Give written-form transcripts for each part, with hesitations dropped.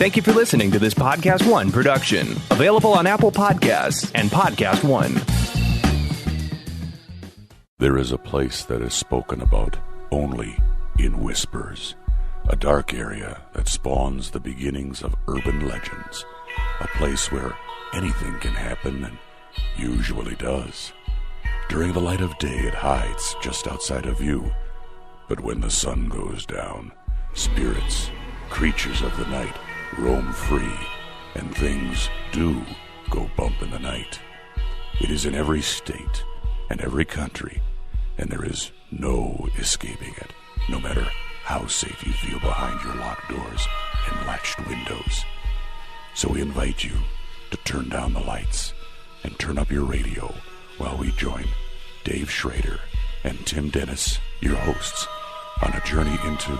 Thank you for listening to this Podcast One production, available on Apple Podcasts and Podcast One. There is a place that is spoken about only in whispers, a dark area that spawns the beginnings of urban legends, a place where anything can happen and usually does. During the light of day, it hides just outside of view, but when the sun goes down, spirits, creatures of the night, roam free, and things do go bump in the night. It is in every state and every country, and there is no escaping it, no matter how safe you feel behind your locked doors and latched windows. So we invite you to turn down the lights and turn up your radio while we join Dave Schrader and Tim Dennis, your hosts, on a journey into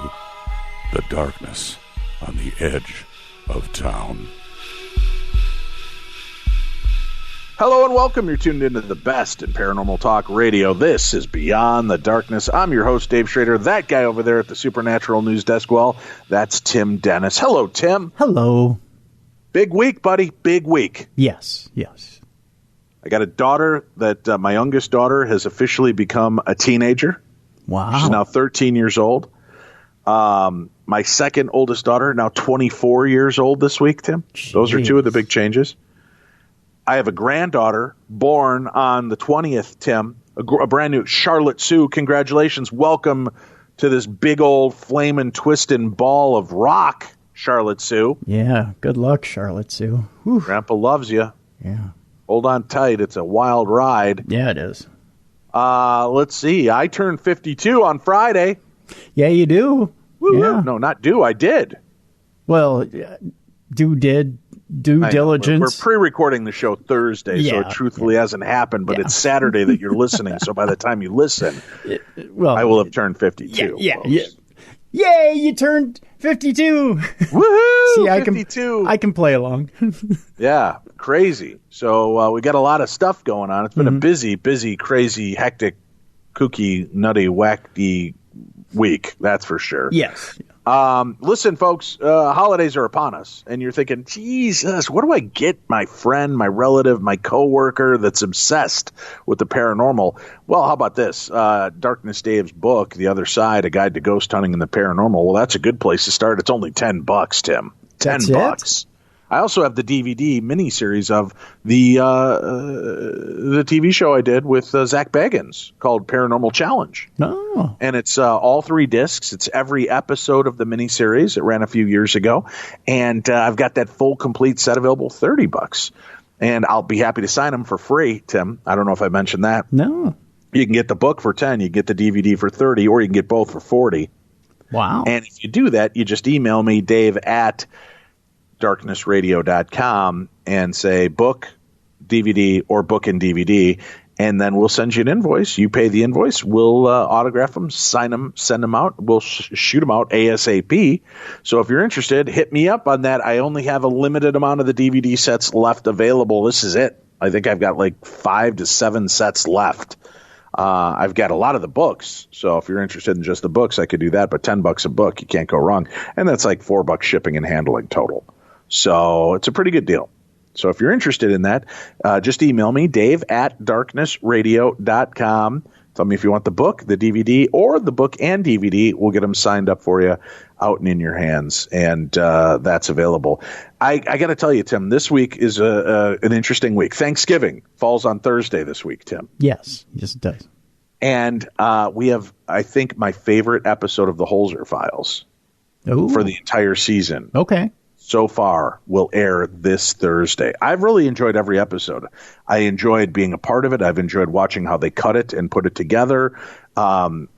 the darkness on the edge of town. Hello and welcome. You're tuned into the best in paranormal talk radio. This is Beyond the Darkness. I'm your host, Dave Schrader. That guy over there at the Supernatural News desk, well, that's Tim Dennis. Hello, Tim. Hello. Big week, buddy. Big week. Yes. I got a daughter that my youngest daughter has officially become a teenager. Wow. She's now 13 years old. My second oldest daughter, now 24 years old this week, Tim. Jeez. Those are two of the big changes. I have a granddaughter born on the 20th, Tim, a brand new Charlotte Sue. Congratulations. Welcome to this big old flaming, twisting ball of rock, Charlotte Sue. Yeah, good luck, Charlotte Sue. Whew. Grandpa loves you. Yeah. Hold on tight. It's a wild ride. Yeah, it is. Let's see. I turned 52 on Friday. Yeah, you do. Woo-hoo. No, not do. I did. Well, due diligence. We're pre-recording the show Thursday, so it truthfully hasn't happened, but it's Saturday that you're listening, so by the time you listen, I will have turned 52. Yeah. Yay, you turned 52. Woohoo! See, 52. I can play along. Yeah, crazy. So we got a lot of stuff going on. It's been a busy, crazy, hectic, kooky, nutty, wacky week, that's for sure. Yes. Listen, folks, holidays are upon us, and you're thinking, Jesus, what do I get my friend, my relative, my coworker that's obsessed with the paranormal? Well, how about this? Darkness Dave's book, The Other Side, A Guide to Ghost Hunting and the Paranormal. Well, that's a good place to start. It's only $10, Tim. $10. I also have the DVD miniseries of the TV show I did with Zach Baggins called Paranormal Challenge. Oh. And it's all 3 discs. It's every episode of the miniseries. It ran a few years ago. And I've got that full, complete set available, $30. And I'll be happy to sign them for free, Tim. I don't know if I mentioned that. No. You can get the book for $10, you can get the DVD for $30, or you can get both for $40. Wow. And if you do that, you just email me, Dave at darknessradio.com, and say book DVD or book and DVD, and then we'll send you an invoice. You pay the invoice, we'll autograph them, sign them, send them out. We'll shoot them out ASAP. So if you're interested, hit me up on that. I only have a limited amount of the DVD sets left available. This is it. I think I've got like 5 to 7 sets left. I've got a lot of the books, so if you're interested in just the books, I could do that, but $10 a book, you can't go wrong. And that's like $4 shipping and handling total. So it's a pretty good deal. So if you're interested in that, just email me, Dave at darknessradio.com. Tell me if you want the book, the DVD, or the book and DVD. We'll get them signed up for you out and in your hands, and that's available. I got to tell you, Tim, this week is an interesting week. Thanksgiving falls on Thursday this week, Tim. Yes, it does. And we have, I think, my favorite episode of the Holzer Files for the entire season. Okay. So far will air this Thursday. I've really enjoyed every episode. I enjoyed being a part of it. I've enjoyed watching how they cut it and put it together. I've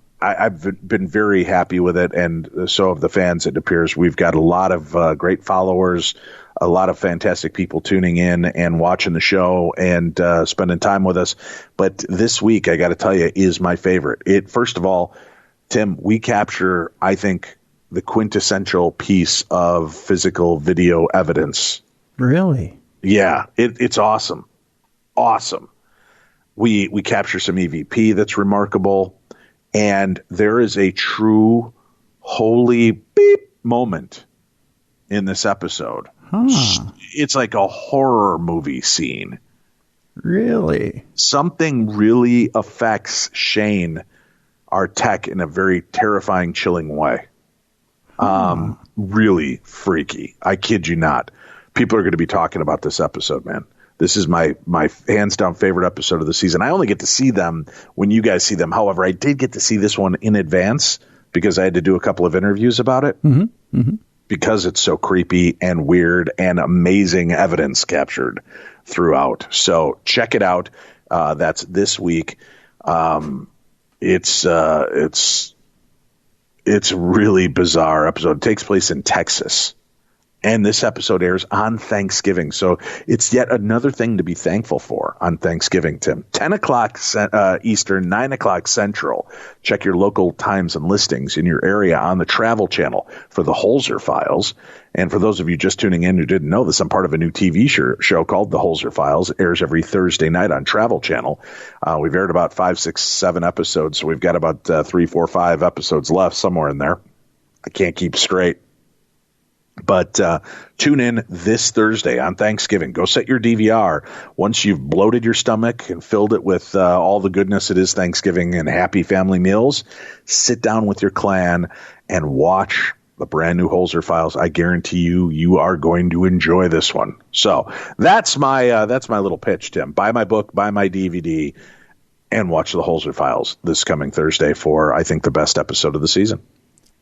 been very happy with it, and so have the fans, it appears. We've got a lot of great followers, a lot of fantastic people tuning in and watching the show and spending time with us. But this week, I got to tell you, is my favorite. First of all, Tim, we capture, I think, the quintessential piece of physical video evidence. Really? Yeah, it's awesome. Awesome. We capture some EVP that's remarkable, and there is a true holy beep moment in this episode. Huh. It's like a horror movie scene. Really? Something really affects Shane, our tech, in a very terrifying, chilling way. Really freaky. I kid you not. People are going to be talking about this episode, man. This is my hands down favorite episode of the season. I only get to see them when you guys see them. However, I did get to see this one in advance because I had to do a couple of interviews about it. Mm-hmm. Mm-hmm. Because it's so creepy and weird and amazing evidence captured throughout. So check it out. That's this week. It's a really bizarre episode. It takes place in Texas. And this episode airs on Thanksgiving. So it's yet another thing to be thankful for on Thanksgiving, Tim. 10 o'clock Eastern, 9 o'clock Central. Check your local times and listings in your area on the Travel Channel for the HOLZER Files. And for those of you just tuning in who didn't know this, I'm part of a new TV show called The HOLZER Files. It airs every Thursday night on Travel Channel. We've aired about 5, 6, 7 episodes. So we've got about 3, 4, 5 episodes left somewhere in there. I can't keep straight. But tune in this Thursday on Thanksgiving. Go set your DVR. Once you've bloated your stomach and filled it with all the goodness it is Thanksgiving and happy family meals, sit down with your clan and watch the brand new HOLZER Files. I guarantee you are going to enjoy this one. So that's my little pitch, Tim. Buy my book, buy my DVD, and watch the HOLZER Files this coming Thursday for, I think, the best episode of the season.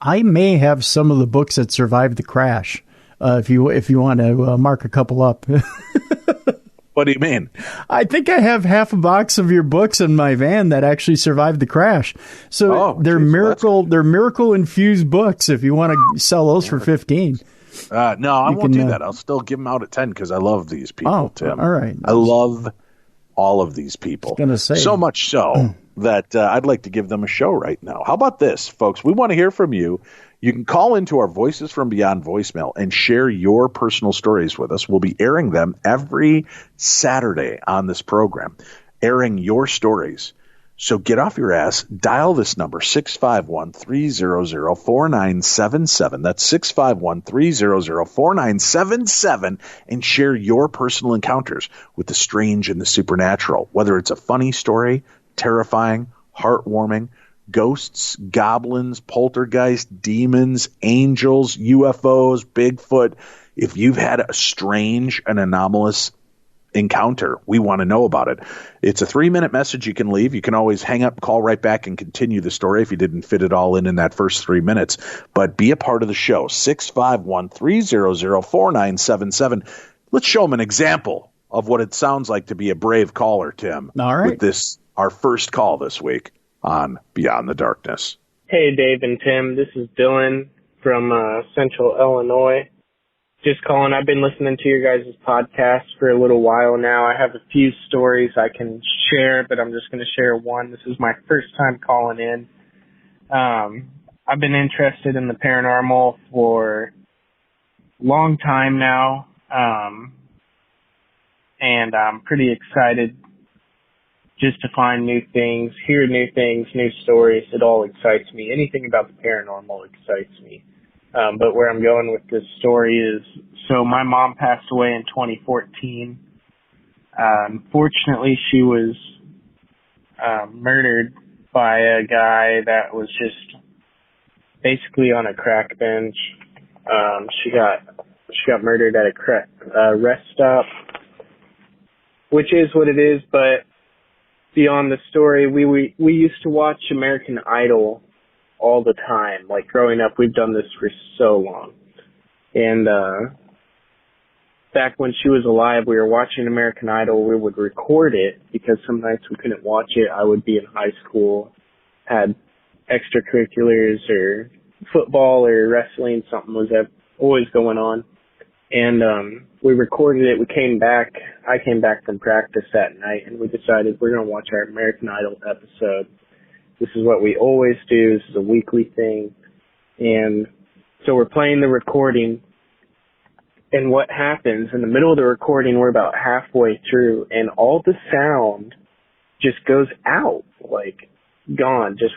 I may have some of the books that survived the crash. If you want to mark a couple up. What do you mean? I think I have half a box of your books in my van that actually survived the crash. So they're miracle infused books. If you want to sell those for $15. No, I won't do that. I'll still give them out at 10 because I love these people, Tim. All right. I love all of these people. I was gonna say. So much so that I'd like to give them a show right now. How about this, folks? We want to hear from you. You can call into our Voices from Beyond voicemail and share your personal stories with us. We'll be airing them every Saturday on this program, airing your stories. So get off your ass, dial this number, 651-300-4977. That's 651-300-4977, and share your personal encounters with the strange and the supernatural, whether it's a funny story, terrifying, heartwarming, ghosts, goblins, poltergeist, demons, angels, UFOs, Bigfoot. If you've had a strange and anomalous encounter, we want to know about it. It's a 3-minute message you can leave. You can always hang up, call right back, and continue the story if you didn't fit it all in that first 3 minutes. But be a part of the show. 651-300-4977. Let's show them an example of what it sounds like to be a brave caller, Tim. All right. With this, our first call this week on Beyond the Darkness. Hey, Dave and Tim. This is Dylan from Central Illinois. Just calling. I've been listening to your guys' podcast for a little while now. I have a few stories I can share, but I'm just going to share one. This is my first time calling in. I've been interested in the paranormal for a long time now, and I'm pretty excited just to find new things, hear new things, new stories. It all excites me. Anything about the paranormal excites me. But where I'm going with this story is, so my mom passed away in 2014. Unfortunately, she was murdered by a guy that was just basically on a crack bench. She got murdered at a rest stop, which is what it is. But beyond the story, we used to watch American Idol all the time. Like growing up, we've done this for so long. And back when she was alive, we were watching American Idol. We would record it because some nights we couldn't watch it. I would be in high school, had extracurriculars or football or wrestling. Something was always going on. And we recorded it. I came back from practice that night, and we decided we're going to watch our American Idol episode. This is what we always do. This is a weekly thing. And so we're playing the recording. And what happens, in the middle of the recording, we're about halfway through, and all the sound just goes out, like gone, just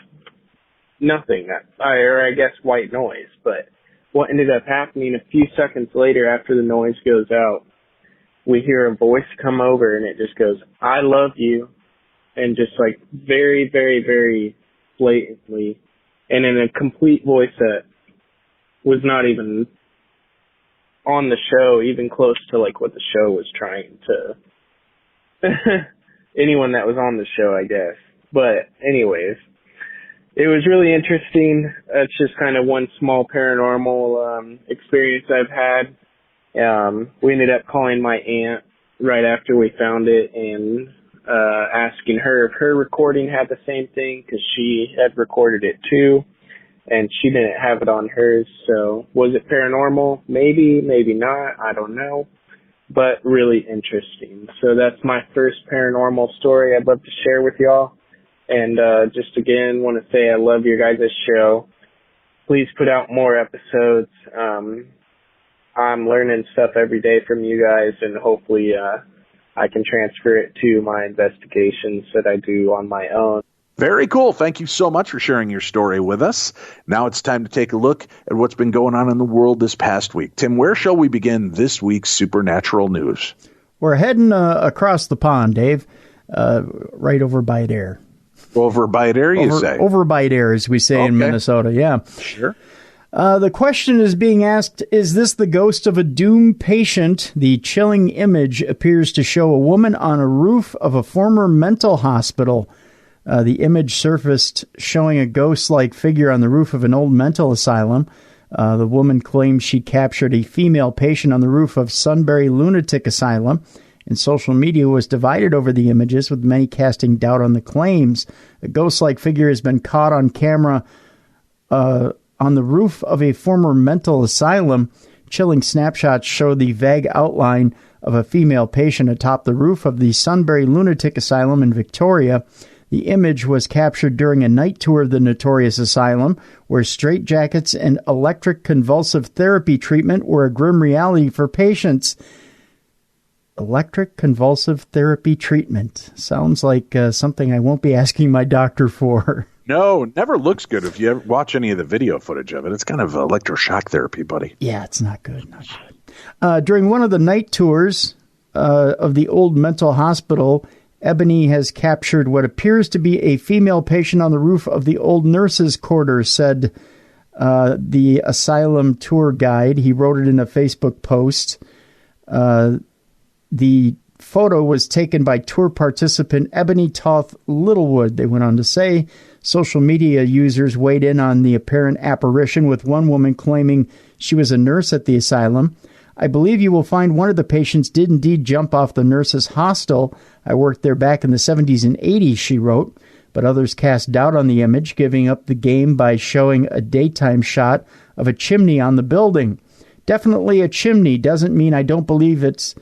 nothing. I guess white noise. But what ended up happening, a few seconds later after the noise goes out, we hear a voice come over and it just goes, "I love you." And just like very, very, very blatantly, and in a complete voice that was not even on the show, even close to like what the show was trying to, anyone that was on the show, I guess. But anyways, it was really interesting. That's just kind of one small paranormal experience I've had. We ended up calling my aunt right after we found it and asking her if her recording had the same thing, because she had recorded it too, and she didn't have it on hers. So was it paranormal? Maybe, maybe not. I don't know. But really interesting. So that's my first paranormal story I'd love to share with y'all. And just again, want to say I love your guys' show. Please put out more episodes. I'm learning stuff every day from you guys, and hopefully I can transfer it to my investigations that I do on my own. Very cool. Thank you so much for sharing your story with us. Now it's time to take a look at what's been going on in the world this past week. Tim, where shall we begin this week's Supernatural News? We're heading across the pond, Dave, right over by Adair. Over by Adair, you say? Over by Adair, as we say in Minnesota, yeah. Sure. The question is being asked, is this the ghost of a doomed patient? The chilling image appears to show a woman on a roof of a former mental hospital. The image surfaced showing a ghost-like figure on the roof of an old mental asylum. The woman claims she captured a female patient on the roof of Sunbury Lunatic Asylum, and social media was divided over the images, with many casting doubt on the claims. A ghost-like figure has been caught on camera on the roof of a former mental asylum. Chilling snapshots show the vague outline of a female patient atop the roof of the Sunbury Lunatic Asylum in Victoria. The image was captured during a night tour of the notorious asylum, where straitjackets and electric convulsive therapy treatment were a grim reality for patients. Electric convulsive therapy treatment. Sounds like something I won't be asking my doctor for. No, never looks good if you ever watch any of the video footage of it. It's kind of electroshock therapy, buddy. Yeah, it's not good. Not good. During one of the night tours of the old mental hospital, Ebony has captured what appears to be a female patient on the roof of the old nurses' quarters, said the asylum tour guide. He wrote it in a Facebook post. The photo was taken by tour participant Ebony Toth Littlewood, they went on to say. Social media users weighed in on the apparent apparition, with one woman claiming she was a nurse at the asylum. I believe you will find one of the patients did indeed jump off the nurses' hostel. I worked there back in the 70s and 80s, she wrote. But others cast doubt on the image, giving up the game by showing a daytime shot of a chimney on the building. Definitely a chimney. Doesn't mean I don't believe,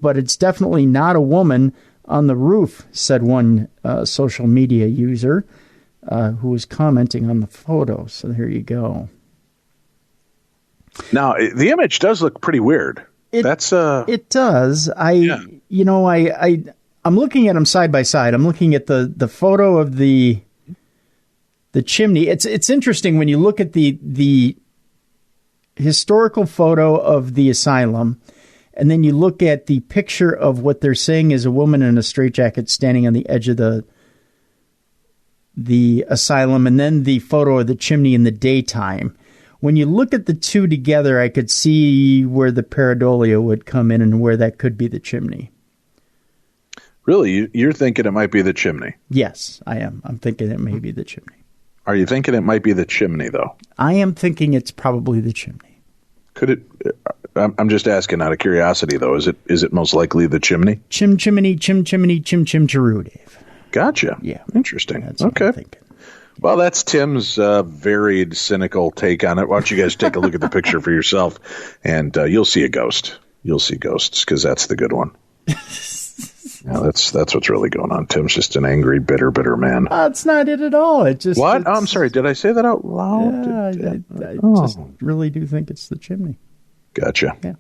but it's definitely not a woman on the roof, said one social media user who was commenting on the photo. So there you go. Now, the image does look pretty weird. It does. I'm looking at them side by side. I'm looking at the photo of the chimney. It's interesting when you look at the historical photo of the asylum, and then you look at the picture of what they're saying is a woman in a straitjacket standing on the edge of the asylum, and then the photo of the chimney in the daytime. When you look at the two together, I could see where the pareidolia would come in and where that could be the chimney. Really? You're thinking it might be the chimney? Yes, I am. I'm thinking it may be the chimney. Are you thinking it might be the chimney, though? I am thinking it's probably the chimney. Could it? I'm just asking out of curiosity, though. Is it most likely the chimney? Chimney, chim-chiroo, Dave. Gotcha. Yeah. Interesting. That's what I'm thinking. Well, that's Tim's varied, cynical take on it. Why don't you guys take a look at the picture for yourself, and you'll see a ghost. You'll see ghosts, because that's the good one. Yeah, that's what's really going on. Tim's just an angry, bitter man. That's not it at all. It just what? Oh, I'm sorry. Did I say that out loud? Yeah, I just really do think it's the chimney. Gotcha. Yeah.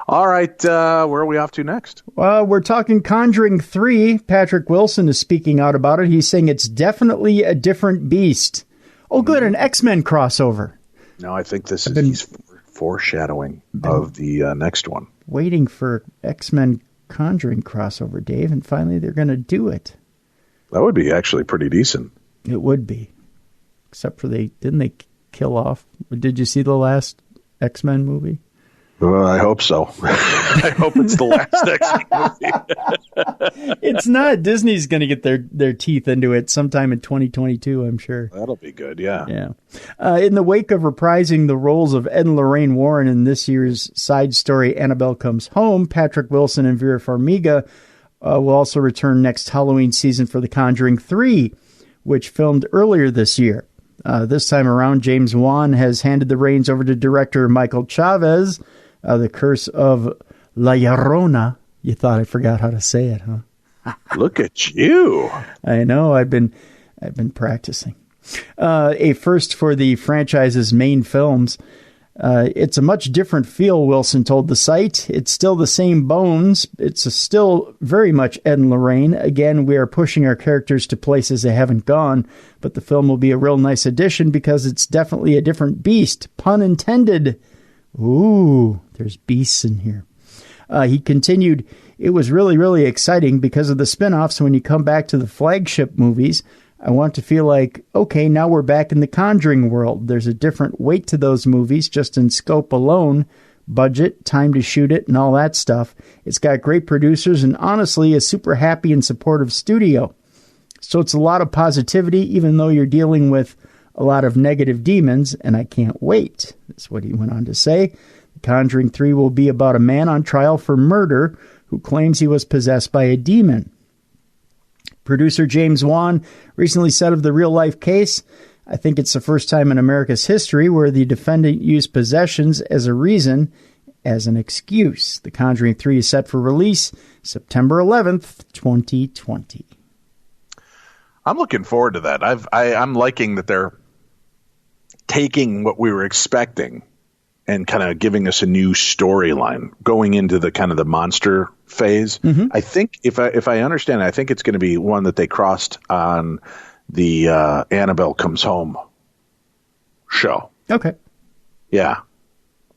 All right. Where are we off to next? We're talking Conjuring 3. Patrick Wilson is speaking out about it. He's saying it's definitely a different beast. Oh, good, an X-Men crossover. No, I think he's foreshadowing of the next one. Waiting for X-Men Conjuring crossover, Dave, and finally they're going to do it. That would be actually pretty decent. It would be. Except for didn't they kill off? Did you see the last X-Men movie? I hope so. I hope it's the last X-Men movie. It's not. Disney's going to get their teeth into it sometime in 2022, I'm sure. That'll be good, yeah. Yeah. In the wake of reprising the roles of Ed and Lorraine Warren in this year's side story, Annabelle Comes Home, Patrick Wilson and Vera Farmiga will also return next Halloween season for The Conjuring 3, which filmed earlier this year. This time around, James Wan has handed the reins over to director Michael Chavez. The Curse of La Llorona. You thought I forgot how to say it, huh? Look at you. I know. I've been practicing. A first for the franchise's main films. It's a much different feel, Wilson told the site. It's still the same bones. It's still very much Ed and Lorraine. Again, we are pushing our characters to places they haven't gone, but the film will be a real nice addition because it's definitely a different beast. Pun intended. Ooh, there's beasts in here. He continued, it was really, really exciting because of the spinoffs. When you come back to the flagship movies, I want to feel like, okay, now we're back in the Conjuring world. There's a different weight to those movies just in scope alone, budget, time to shoot it, and all that stuff. It's got great producers and honestly a super happy and supportive studio. So it's a lot of positivity, even though you're dealing with a lot of negative demons, and I can't wait. That's what he went on to say. The Conjuring 3 will be about a man on trial for murder who claims he was possessed by a demon. Producer James Wan recently said of the real-life case, I think it's the first time in America's history where the defendant used possessions as a reason, as an excuse. The Conjuring 3 is set for release September 11th, 2020. I'm looking forward to that. I'm liking that they're taking what we were expecting and kind of giving us a new storyline going into the kind of the monster phase. Mm-hmm. I think if I understand, I think it's going to be one that they crossed on the Annabelle Comes Home show. Okay. Yeah,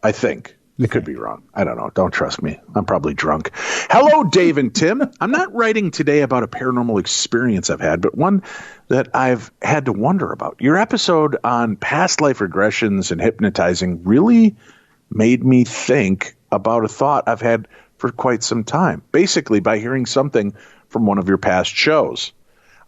I think. I could be wrong. I don't know. Don't trust me. I'm probably drunk. Hello, Dave and Tim. I'm not writing today about a paranormal experience I've had, but one that I've had to wonder about. Your episode on past life regressions and hypnotizing really made me think about a thought I've had for quite some time, basically by hearing something from one of your past shows.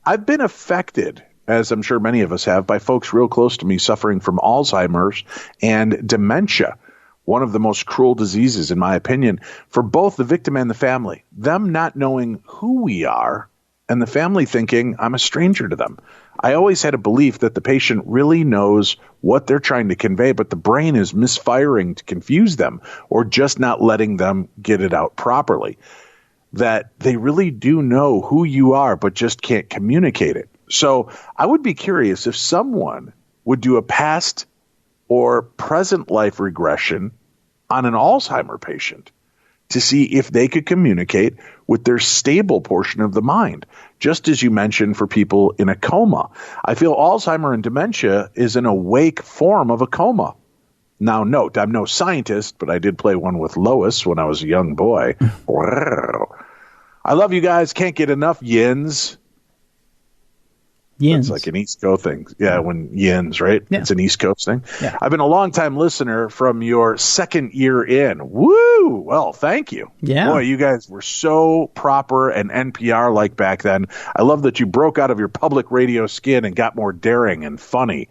I've been affected, as I'm sure many of us have, by folks real close to me suffering from Alzheimer's and dementia. One of the most cruel diseases, in my opinion, for both the victim and the family. Them not knowing who we are and the family thinking I'm a stranger to them. I always had a belief that the patient really knows what they're trying to convey, but the brain is misfiring to confuse them or just not letting them get it out properly. That they really do know who you are, but just can't communicate it. So I would be curious if someone would do a past or present life regression on an Alzheimer patient to see if they could communicate with their stable portion of the mind, just as you mentioned for people in a coma. I feel Alzheimer and dementia is an awake form of a coma. Now, note, I'm no scientist, but I did play one with Lois when I was a young boy. I love you guys. Can't get enough yins. Yins. It's like an East Coast thing. Yeah, when yins, right? Yeah. It's an East Coast thing. Yeah. I've been a long-time listener from your second year in. Woo! Well, thank you. Yeah. Boy, you guys were so proper and NPR-like back then. I love that you broke out of your public radio skin and got more daring and funny.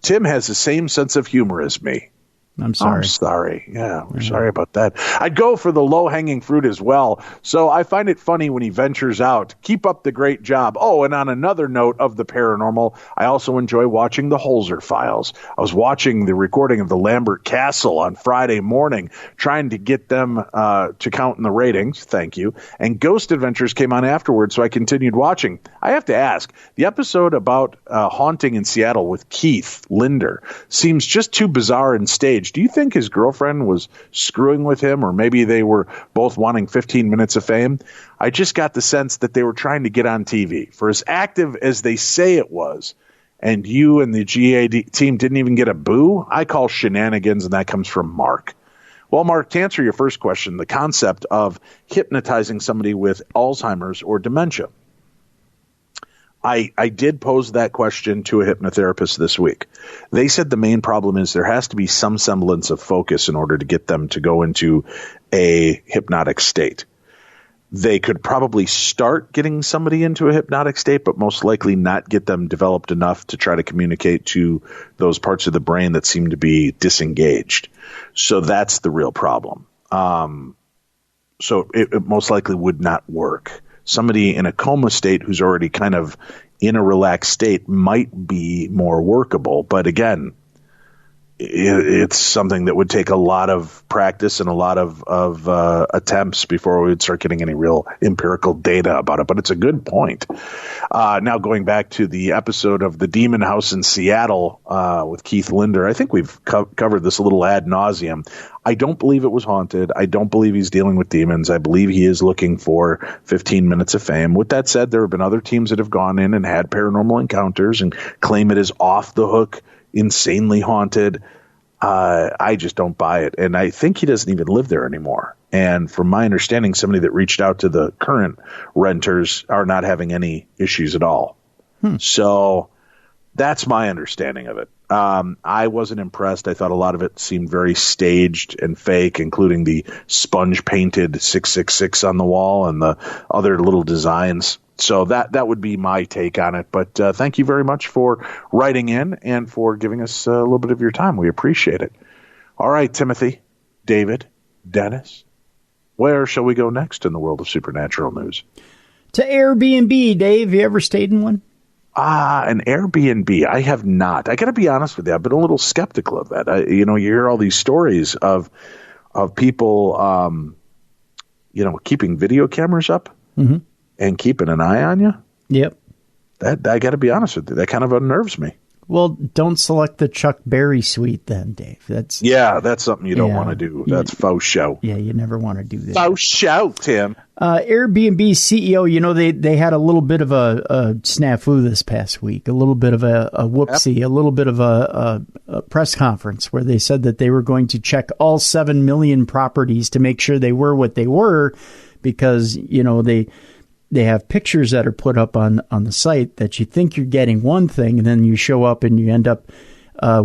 Tim has the same sense of humor as me. I'm sorry. I'm sorry. Yeah, we're sorry about that. I'd go for the low-hanging fruit as well. So I find it funny when he ventures out. Keep up the great job. Oh, and on another note of the paranormal, I also enjoy watching the HOLZER files. I was watching the recording of the Lambert Castle on Friday morning, trying to get them to count in the ratings. Thank you. And Ghost Adventures came on afterwards, so I continued watching. I have to ask, the episode about haunting in Seattle with Keith Linder seems just too bizarre and staged. Do you think his girlfriend was screwing with him, or maybe they were both wanting 15 minutes of fame? I just got the sense that they were trying to get on TV. For as active as they say it was, and you and the GA team didn't even get a boo, I call shenanigans, and that comes from Mark. Well, Mark, to answer your first question, the concept of hypnotizing somebody with Alzheimer's or dementia, I did pose that question to a hypnotherapist this week. They said the main problem is there has to be some semblance of focus in order to get them to go into a hypnotic state. They could probably start getting somebody into a hypnotic state, but most likely not get them developed enough to try to communicate to those parts of the brain that seem to be disengaged. So that's the real problem. So it most likely would not work. Somebody in a coma state who's already kind of in a relaxed state might be more workable. But again, it's something that would take a lot of practice and a lot of attempts before we would start getting any real empirical data about it. But it's a good point. Now going back to the episode of the Demon House in Seattle with Keith Linder, I think we've covered this a little ad nauseum. I don't believe it was haunted. I don't believe he's dealing with demons. I believe he is looking for 15 minutes of fame. With that said, there have been other teams that have gone in and had paranormal encounters and claim it is off the hook, insanely haunted. I just don't buy it. And I think he doesn't even live there anymore. And from my understanding, somebody that reached out to the current renters are not having any issues at all. So that's my understanding of it. I wasn't impressed. I thought a lot of it seemed very staged and fake, including the sponge painted 666 on the wall and the other little designs. So that would be my take on it. But thank you very much for writing in and for giving us a little bit of your time. We appreciate it. All right, Timothy, David, Dennis, where shall we go next in the world of supernatural news? To Airbnb, Dave. You ever stayed in one? An Airbnb. I have not. I got to be honest with you. I've been a little skeptical of that. You hear all these stories of people, keeping video cameras up and keeping an eye on you. Yep. That I got to be honest with you. That kind of unnerves me. Well, don't select the Chuck Berry suite then, Dave. That's something you don't want to do. That's faux show. Yeah, you never want to do that. Faux show, Tim. Airbnb CEO, they had a little bit of a snafu this past week, a little bit of a whoopsie, a little bit of a press conference where they said that they were going to check all 7 million properties to make sure they were what they were, because, they have pictures that are put up on the site that you think you're getting one thing, and then you show up and you end up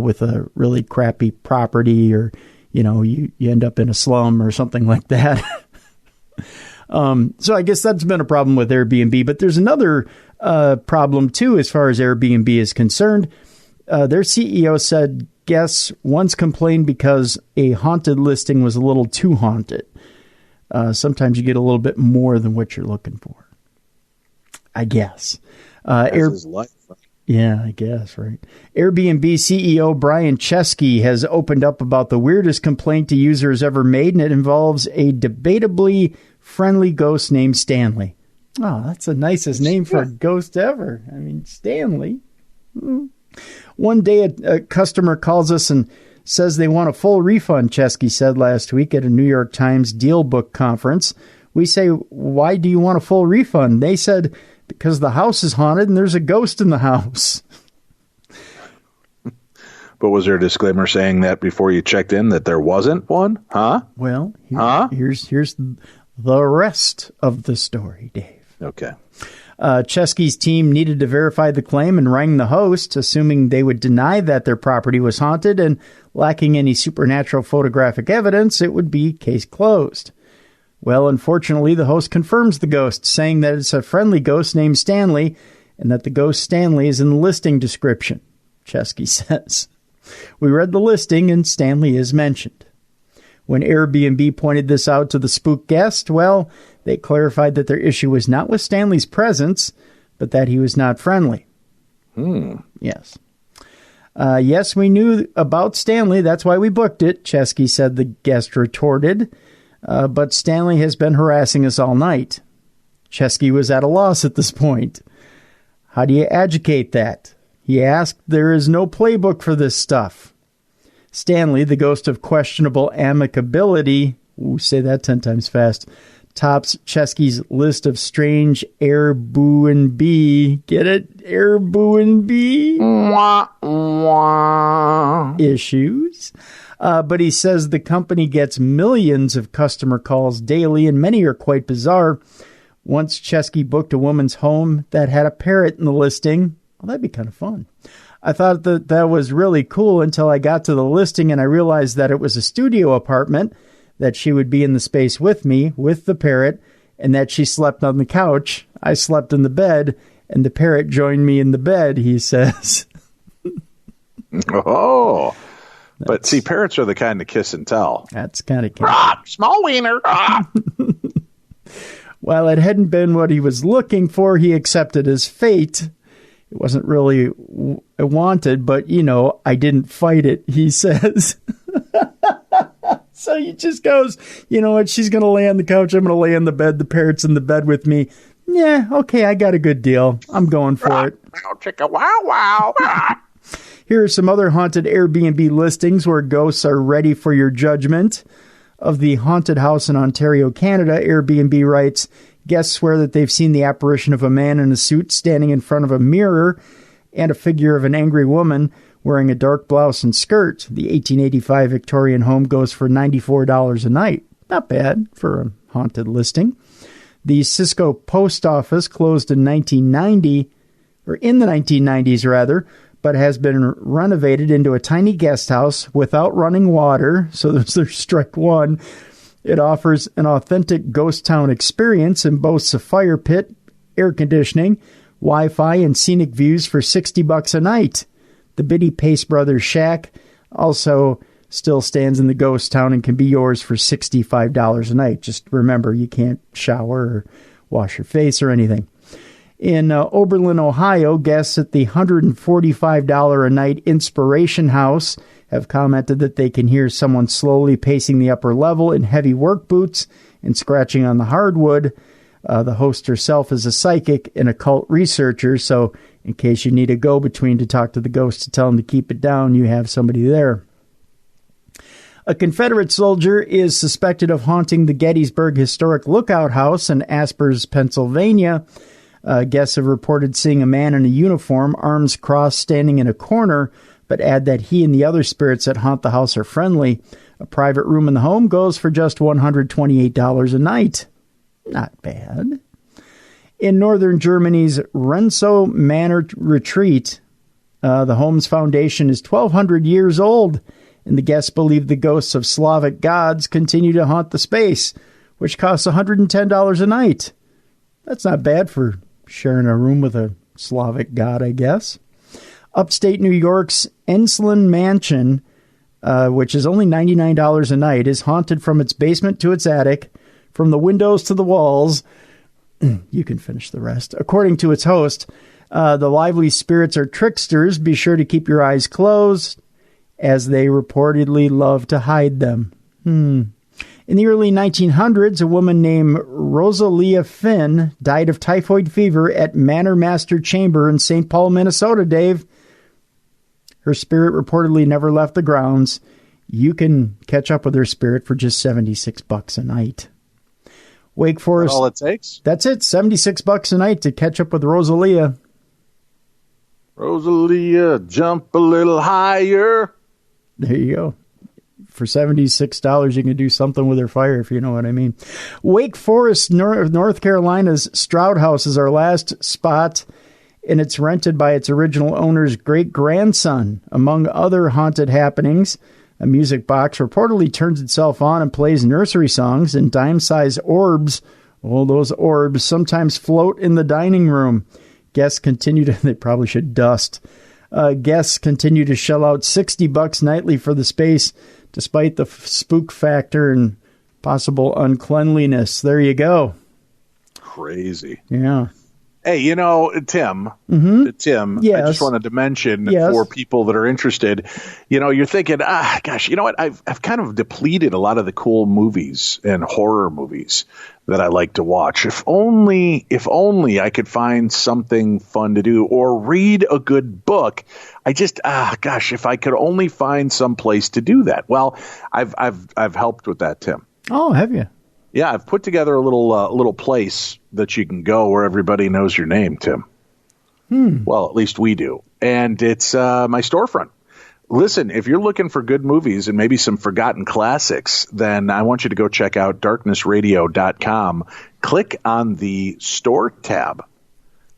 with a really crappy property, or, you end up in a slum or something like that. So I guess that's been a problem with Airbnb. But there's another problem, too, as far as Airbnb is concerned. Their CEO said guests once complained because a haunted listing was a little too haunted. Sometimes you get a little bit more than what you're looking for, I guess. That's his life. Yeah, I guess, right. Airbnb CEO Brian Chesky has opened up about the weirdest complaint a user has ever made, and it involves a debatably friendly ghost named Stanley. Oh, that's the nicest name for a ghost ever. I mean, Stanley. One day a customer calls us and says they want a full refund, Chesky said last week at a New York Times Deal Book conference. We say, why do you want a full refund? They said, because the house is haunted and there's a ghost in the house. But was there a disclaimer saying that before you checked in that there wasn't one? Huh? Well, here's the rest of the story, Dave. Okay. Chesky's team needed to verify the claim and rang the host, assuming they would deny that their property was haunted, and lacking any supernatural photographic evidence, it would be case closed. Well, unfortunately, the host confirms the ghost, saying that it's a friendly ghost named Stanley, and that the ghost Stanley is in the listing description, Chesky says. We read the listing, and Stanley is mentioned. When Airbnb pointed this out to the spook guest, well, they clarified that their issue was not with Stanley's presence, but that he was not friendly. Yes. Yes, we knew about Stanley. That's why we booked it, Chesky said, the guest retorted. But Stanley has been harassing us all night. Chesky was at a loss at this point. How do you educate that? He asked. There is no playbook for this stuff. Stanley, the ghost of questionable amicability, say that 10 times fast, tops Chesky's list of strange Airbnb. Get it? Airbnb issues. But he says the company gets millions of customer calls daily, and many are quite bizarre. Once Chesky booked a woman's home that had a parrot in the listing. Well, that'd be kind of fun. I thought that was really cool until I got to the listing and I realized that it was a studio apartment, that she would be in the space with me, with the parrot, and that she slept on the couch. I slept in the bed, and the parrot joined me in the bed, he says. Oh. But see, parrots are the kind of kiss and tell. That's kind of small wiener. While it hadn't been what he was looking for, he accepted his fate. It wasn't really wanted, but, I didn't fight it, he says. So he just goes, you know what, she's going to lay on the couch, I'm going to lay in the bed, the parrot's in the bed with me. Yeah, okay, I got a good deal. I'm going for it. Chicka wow wow. Here are some other haunted Airbnb listings where ghosts are ready for your judgment. Of the haunted house in Ontario, Canada, Airbnb writes, guests swear that they've seen the apparition of a man in a suit standing in front of a mirror and a figure of an angry woman wearing a dark blouse and skirt. The 1885 Victorian home goes for $94 a night. Not bad for a haunted listing. The Cisco post office closed in 1990, or in the 1990s rather, but has been renovated into a tiny guest house without running water. So there's strike one. It offers an authentic ghost town experience and boasts a fire pit, air conditioning, Wi-Fi, and scenic views for $60 a night. The Biddy Pace Brothers Shack also still stands in the ghost town and can be yours for $65 a night. Just remember, you can't shower or wash your face or anything. In Oberlin, Ohio, guests at the $145 a night Inspiration House have commented that they can hear someone slowly pacing the upper level in heavy work boots and scratching on the hardwood. The host herself is a psychic and occult researcher, so in case you need a go-between to talk to the ghost to tell them to keep it down, you have somebody there. A Confederate soldier is suspected of haunting the Gettysburg Historic Lookout House in Aspers, Pennsylvania. Guests have reported seeing a man in a uniform, arms crossed, standing in a corner, but add that he and the other spirits that haunt the house are friendly. A private room in the home goes for just $128 a night. Not bad. In northern Germany's Rensow Manor Retreat, the home's foundation is 1,200 years old, and the guests believe the ghosts of Slavic gods continue to haunt the space, which costs $110 a night. That's not bad for sharing a room with a Slavic god, I guess. Upstate New York's Ensslin Mansion, which is only $99 a night, is haunted from its basement to its attic, from the windows to the walls. You can finish the rest. According to its host, the lively spirits are tricksters. Be sure to keep your eyes closed, as they reportedly love to hide them. In the early 1900s, a woman named Rosalia Finn died of typhoid fever at Manor Master Chamber in St. Paul, Minnesota, Dave. Her spirit reportedly never left the grounds. You can catch up with her spirit for just $76 a night. Wake Forest. That's all it takes? That's it. $76 a night to catch up with Rosalia. Rosalia, jump a little higher. There you go. For $76, you can do something with her fire, if you know what I mean. Wake Forest, North Carolina's Stroud House is our last spot, and it's rented by its original owner's great-grandson. Among other haunted happenings, a music box reportedly turns itself on and plays nursery songs, and dime-sized orbs, those orbs, sometimes float in the dining room. Guests continue to, they probably should dust. Guests continue to shell out $60 nightly for the space, despite the spook factor and possible uncleanliness. There you go. Crazy. Yeah. Hey, Tim, Yes. I just wanted to mention Yes. for people that are interested, you're thinking, gosh, you know what? I've kind of depleted a lot of the cool movies and horror movies that I like to watch. If only I could find something fun to do or read a good book. I just, if I could only find some place to do that. Well, I've helped with that, Tim. Oh, have you? Yeah, I've put together a little place that you can go where everybody knows your name, Tim. Well, at least we do. And it's my storefront. Listen, if you're looking for good movies and maybe some forgotten classics, then I want you to go check out darknessradio.com. Click on the store tab.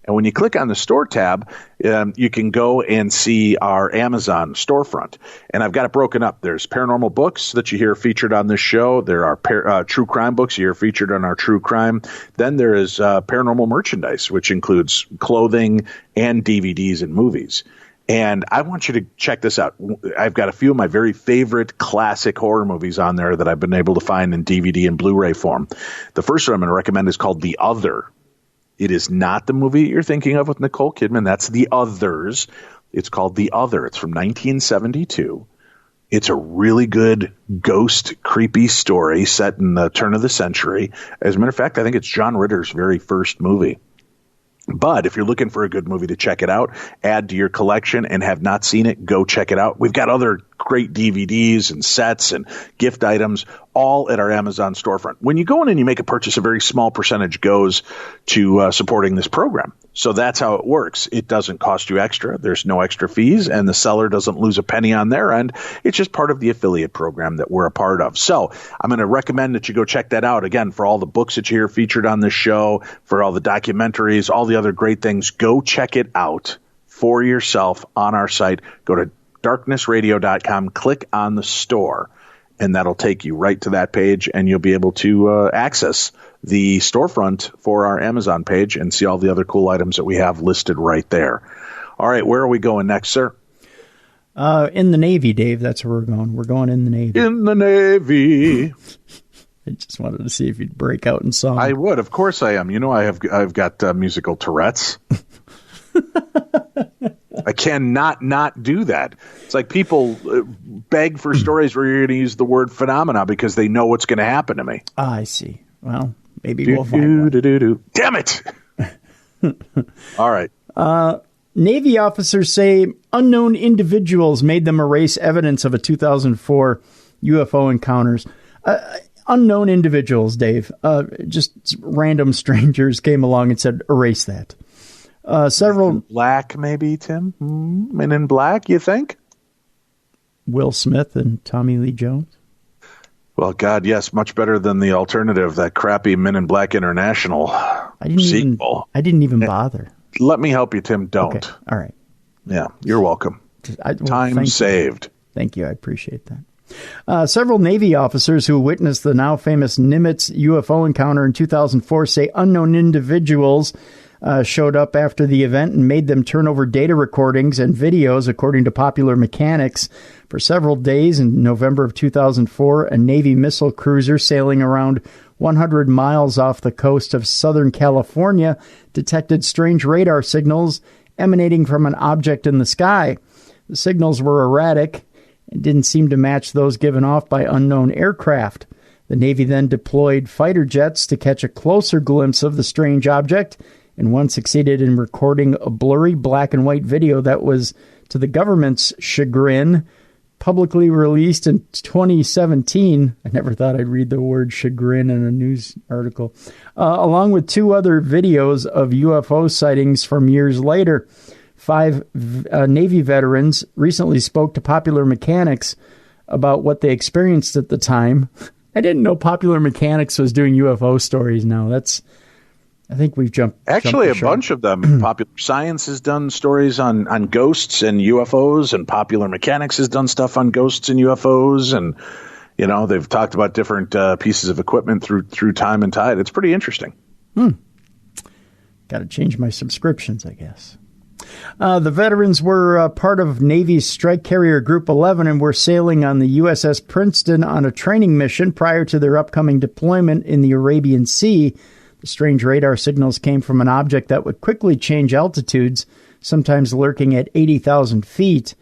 And when you click on the store tab, you can go and see our Amazon storefront. And I've got it broken up. There's paranormal books that you hear featured on this show. There are true crime books you hear featured on our true crime. Then there is paranormal merchandise, which includes clothing and DVDs and movies. And I want you to check this out. I've got a few of my very favorite classic horror movies on there that I've been able to find in DVD and Blu-ray form. The first one I'm going to recommend is called The Other. It is not the movie you're thinking of with Nicole Kidman. That's The Others. It's called The Other. It's from 1972. It's a really good ghost, creepy story set in the turn of the century. As a matter of fact, I think it's John Ritter's very first movie. But if you're looking for a good movie to check it out, add to your collection, and have not seen it, go check it out. We've got other great DVDs and sets and gift items all at our Amazon storefront. When you go in and you make a purchase, a very small percentage goes to supporting this program. So that's how it works. It doesn't cost you extra. There's no extra fees, and the seller doesn't lose a penny on their end. It's just part of the affiliate program that we're a part of. So I'm going to recommend that you go check that out. Again, for all the books that you hear featured on this show, for all the documentaries, all the other great things, go check it out for yourself on our site. Go to darknessradio.com, click on the store, and that'll take you right to that page, and you'll be able to access the storefront for our Amazon page and see all the other cool items that we have listed right there. All right, where are we going next, sir? In the Navy, Dave. That's where we're going. We're going in the Navy. In the Navy. I just wanted to see if you'd break out in song. I would. Of course I am. You know, I've got musical Tourette's. I cannot not do that. It's like people beg for stories where you're going to use the word phenomena because they know what's going to happen to me. I see. Well, maybe we'll find one. Damn it! All right. Navy officers say unknown individuals made them erase evidence of a 2004 UFO encounters. Unknown individuals, Dave. Just random strangers came along and said, erase that. Several Black, maybe, Tim? Men in Black, you think? Will Smith and Tommy Lee Jones? Well, God, yes, much better than the alternative, that crappy Men in Black International sequel. I didn't even bother. Let me help you, Tim. Don't. Okay. All right. Yeah, you're welcome. Time saved. Thank you. I appreciate that. Several Navy officers who witnessed the now famous Nimitz UFO encounter in 2004 say unknown individuals showed up after the event and made them turn over data recordings and videos, according to Popular Mechanics. For several days in November of 2004, a Navy missile cruiser sailing around 100 miles off the coast of Southern California detected strange radar signals emanating from an object in the sky. The signals were erratic and didn't seem to match those given off by unknown aircraft. The Navy then deployed fighter jets to catch a closer glimpse of the strange object, and one succeeded in recording a blurry black and white video that was, to the government's chagrin, publicly released in 2017. I never thought I'd read the word chagrin in a news article. Along with two other videos of UFO sightings from years later. 5 Navy veterans recently spoke to Popular Mechanics about what they experienced at the time. I didn't know Popular Mechanics was doing UFO stories now. I think we've jumped. Actually, a bunch of them. Popular Science has done stories on ghosts and UFOs, and Popular Mechanics has done stuff on ghosts and UFOs, and they've talked about different pieces of equipment through time and tide. It's pretty interesting. Got to change my subscriptions, I guess. The veterans were part of Navy's Strike Carrier Group 11 and were sailing on the USS Princeton on a training mission prior to their upcoming deployment in the Arabian Sea. The strange radar signals came from an object that would quickly change altitudes, sometimes lurking at 80,000 feet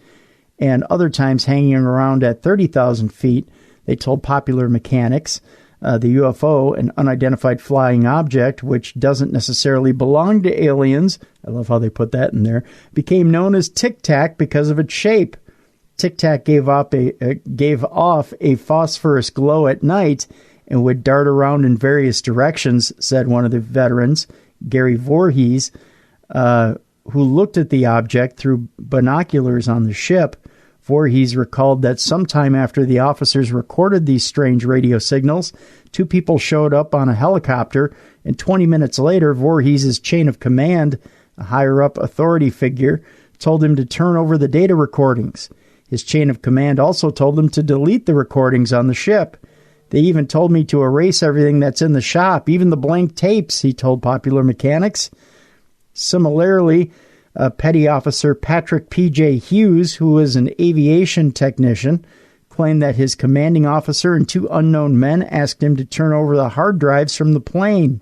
and other times hanging around at 30,000 feet. They told Popular Mechanics the UFO, an unidentified flying object, which doesn't necessarily belong to aliens, I love how they put that in there, became known as Tic Tac because of its shape. Tic Tac gave off a phosphorus glow at night and would dart around in various directions, said one of the veterans, Gary Voorhees, who looked at the object through binoculars on the ship. Voorhees recalled that sometime after the officers recorded these strange radio signals, two people showed up on a helicopter, and 20 minutes later, Voorhees' chain of command, a higher-up authority figure, told him to turn over the data recordings. His chain of command also told him to delete the recordings on the ship. They even told me to erase everything that's in the shop, even the blank tapes, he told Popular Mechanics. Similarly, Petty Officer Patrick P.J. Hughes, who was an aviation technician, claimed that his commanding officer and two unknown men asked him to turn over the hard drives from the plane.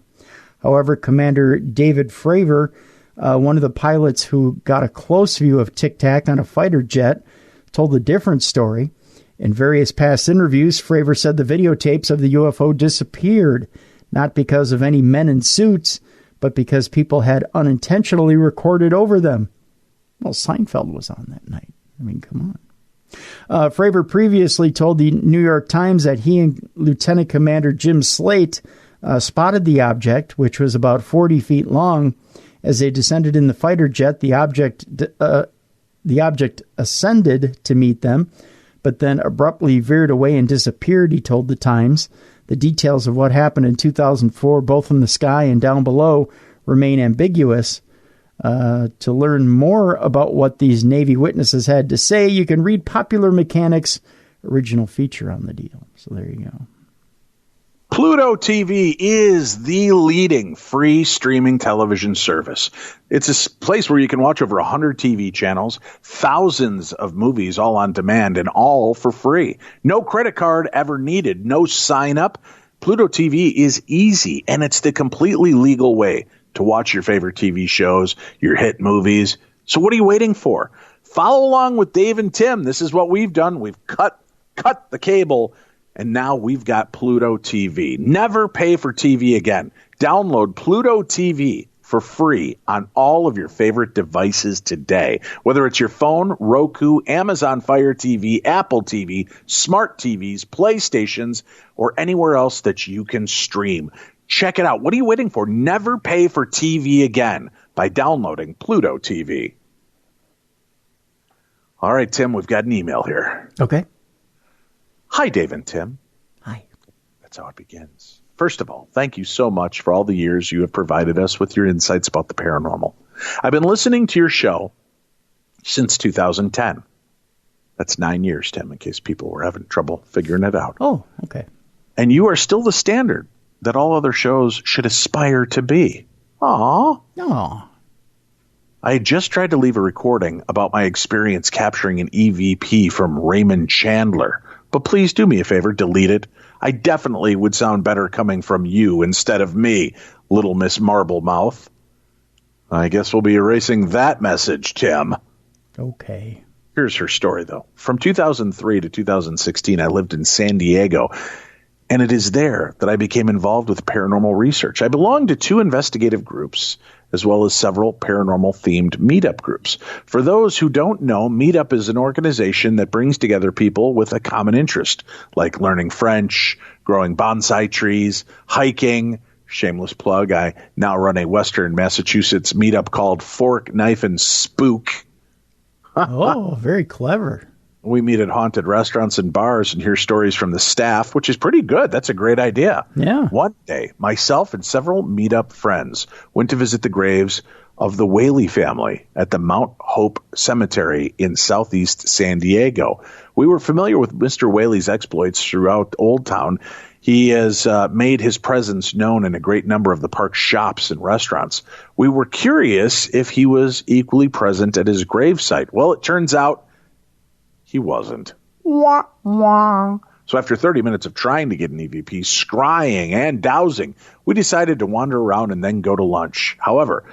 However, Commander David Fravor, one of the pilots who got a close view of Tic Tac on a fighter jet, told a different story. In various past interviews, Fravor said the videotapes of the UFO disappeared, not because of any men in suits, but because people had unintentionally recorded over them. Well, Seinfeld was on that night. I mean, come on. Fravor previously told the New York Times that he and Lieutenant Commander Jim Slate spotted the object, which was about 40 feet long. As they descended in the fighter jet, the object ascended to meet them, but then abruptly veered away and disappeared, he told the Times. The details of what happened in 2004, both in the sky and down below, remain ambiguous. To learn more about what these Navy witnesses had to say, you can read Popular Mechanics' original feature on the deal. So there you go. Pluto TV is the leading free streaming television service. It's a place where you can watch over 100 TV channels, thousands of movies all on demand, and all for free. No credit card ever needed, no sign up. Pluto TV is easy, and it's the completely legal way to watch your favorite TV shows, your hit movies. So what are you waiting for? Follow along with Dave and Tim. This is what we've done. We've cut the cable, and now we've got Pluto TV. Never pay for TV again. Download Pluto TV for free on all of your favorite devices today. Whether it's your phone, Roku, Amazon Fire TV, Apple TV, smart TVs, PlayStations, or anywhere else that you can stream. Check it out. What are you waiting for? Never pay for TV again by downloading Pluto TV. All right, Tim, we've got an email here. Okay. Hi, Dave and Tim. Hi. That's how it begins. First of all, thank you so much for all the years you have provided us with your insights about the paranormal. I've been listening to your show since 2010. That's 9 years, Tim, in case people were having trouble figuring it out. Oh, okay. And you are still the standard that all other shows should aspire to be. Aw. Aw. I had just tried to leave a recording about my experience capturing an EVP from Raymond Chandler. But please do me a favor, delete it. I definitely would sound better coming from you instead of me, Little Miss Marble Mouth. I guess we'll be erasing that message, Tim. Okay. Here's her story, though. From 2003 to 2016, I lived in San Diego, and it is there that I became involved with paranormal research. I belonged to 2 investigative groups, as well as several paranormal-themed meetup groups. For those who don't know, Meetup is an organization that brings together people with a common interest, like learning French, growing bonsai trees, hiking. Shameless plug, I now run a Western Massachusetts meetup called Fork, Knife, and Spook. Oh, very clever. We meet at haunted restaurants and bars and hear stories from the staff, which is pretty good. That's a great idea. Yeah. One day, myself and several meetup friends went to visit the graves of the Whaley family at the Mount Hope Cemetery in southeast San Diego. We were familiar with Mr. Whaley's exploits throughout Old Town. He has made his presence known in a great number of the park's shops and restaurants. We were curious if he was equally present at his gravesite. Well, it turns out he wasn't. Wah, wah. So after 30 minutes of trying to get an EVP, scrying and dowsing, we decided to wander around and then go to lunch. However,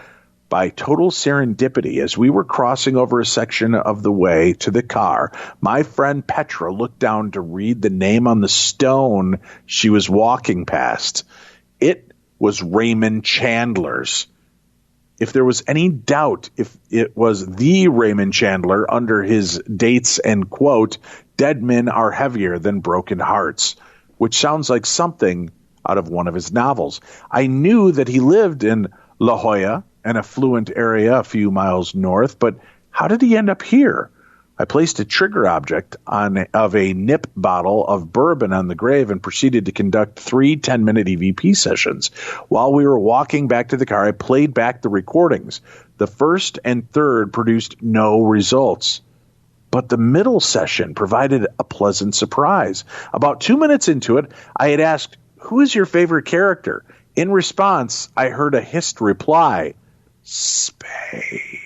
by total serendipity, as we were crossing over a section of the way to the car, my friend Petra looked down to read the name on the stone she was walking past. It was Raymond Chandler's. If there was any doubt if it was the Raymond Chandler under his dates and quote, dead men are heavier than broken hearts. which sounds like something out of one of his novels. I knew that he lived in La Jolla, an affluent area a few miles north, but how did he end up here? I placed a trigger object of a nip bottle of bourbon on the grave and proceeded to conduct 3 10-minute EVP sessions. While we were walking back to the car, I played back the recordings. The first and third produced no results, but the middle session provided a pleasant surprise. About 2 minutes into it, I had asked, "Who is your favorite character?" In response, I heard a hissed reply, "Spade."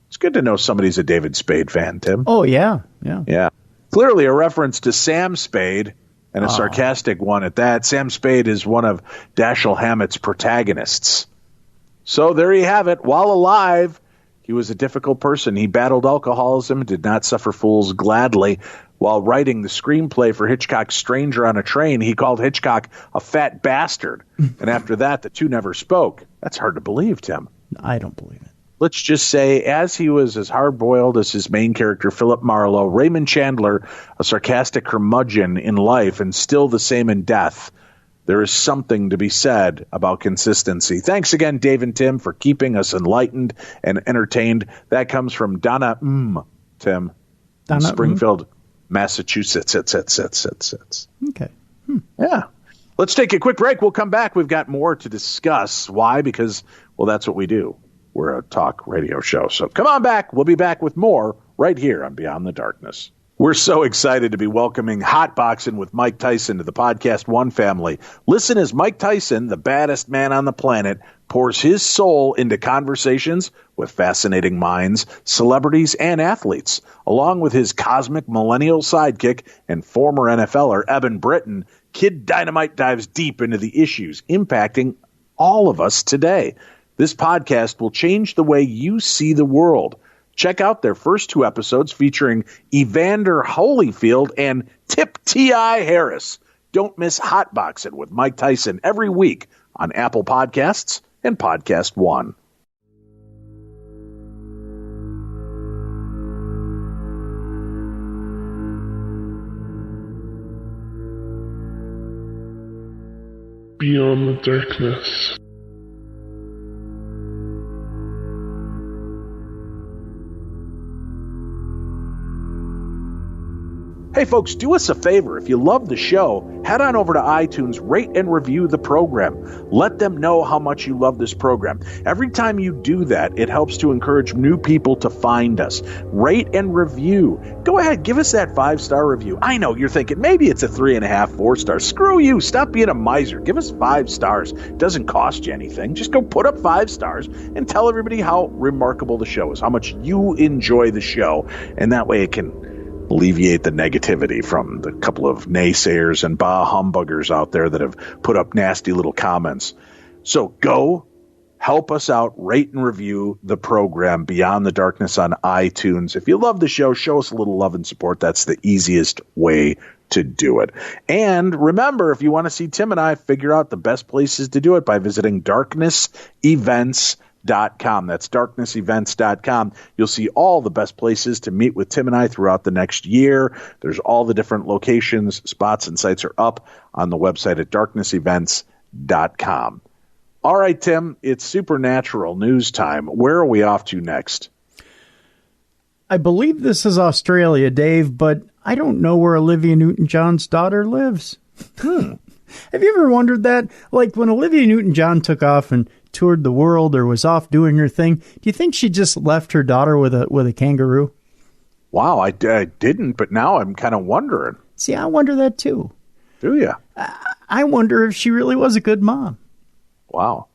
It's good to know somebody's a David Spade fan, Tim. Oh, yeah. Yeah. Clearly a reference to Sam Spade, and a sarcastic one at that. Sam Spade is one of Dashiell Hammett's protagonists. So there you have it. While alive, he was a difficult person. He battled alcoholism, did not suffer fools gladly. While writing the screenplay for Hitchcock's Stranger on a Train, he called Hitchcock a fat bastard. And after that, the two never spoke. That's hard to believe, Tim. I don't believe it. Let's just say, as he was as hard-boiled as his main character, Philip Marlowe, Raymond Chandler, a sarcastic curmudgeon in life and still the same in death, there is something to be said about consistency. Thanks again, Dave and Tim, for keeping us enlightened and entertained. That comes from Donna Tim, in Springfield, Massachusetts. Okay. Yeah. Let's take a quick break. We'll come back. We've got more to discuss. Why? Because, well, that's what we do. We're a talk radio show. So come on back. We'll be back with more right here on Beyond the Darkness. We're so excited to be welcoming Hotboxing with Mike Tyson to the Podcast One family. Listen as Mike Tyson, the baddest man on the planet, pours his soul into conversations with fascinating minds, celebrities, and athletes, along with his cosmic millennial sidekick and former NFLer, Eben Britton. Kid Dynamite dives deep into the issues impacting all of us today. This podcast will change the way you see the world. Check out their first 2 episodes featuring Evander Holyfield and Tip T.I. Harris. Don't miss Hotboxing with Mike Tyson every week on Apple Podcasts and Podcast One. Beyond the Darkness. Hey folks, do us a favor. If you love the show, head on over to iTunes, rate and review the program. Let them know how much you love this program. Every time you do that, it helps to encourage new people to find us. Rate and review. Go ahead, give us that 5-star review. I know you're thinking maybe it's a 3.5, 4 stars. Screw you. Stop being a miser. Give us 5 stars. It doesn't cost you anything. Just go put up 5 stars and tell everybody how remarkable the show is, how much you enjoy the show. And that way it can alleviate the negativity from the couple of naysayers and bah humbuggers out there that have put up nasty little comments. So go help us out, rate and review the program Beyond the Darkness on iTunes. If you love the show, show us a little love and support. That's the easiest way to do it. And remember, if you want to see Tim and I figure out the best places to do it, by visiting darknessevents.com. That's darknessevents.com. You'll see all the best places to meet with Tim and I throughout the next year. There's all the different locations, spots, and sites are up on the website at darknessevents.com. All right, Tim, it's Supernatural News time. Where are we off to next? I believe this is Australia, Dave, but I don't know where Olivia Newton-John's daughter lives. Have you ever wondered that? Like when Olivia Newton-John took off and toured the world or was off doing her thing, do you think she just left her daughter with a kangaroo? Wow, I didn't, but now I'm kind of wondering. See, I wonder that too. Do you? I wonder if she really was a good mom. Wow.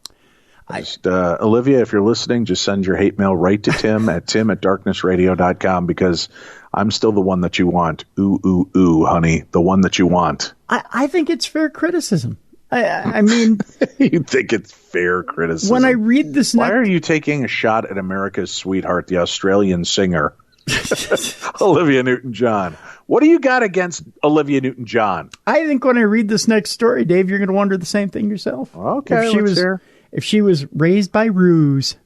Olivia, if you're listening, just send your hate mail right to Tim at tim@darknessradio.com, because I'm still the one that you want. Ooh, ooh, ooh, honey, the one that you want. I think it's fair criticism. I mean... You think it's fair criticism? When I read this... Why are you taking a shot at America's sweetheart, the Australian singer, Olivia Newton-John? What do you got against Olivia Newton-John? I think when I read this next story, Dave, you're going to wonder the same thing yourself. Okay, if she was raised by ruse.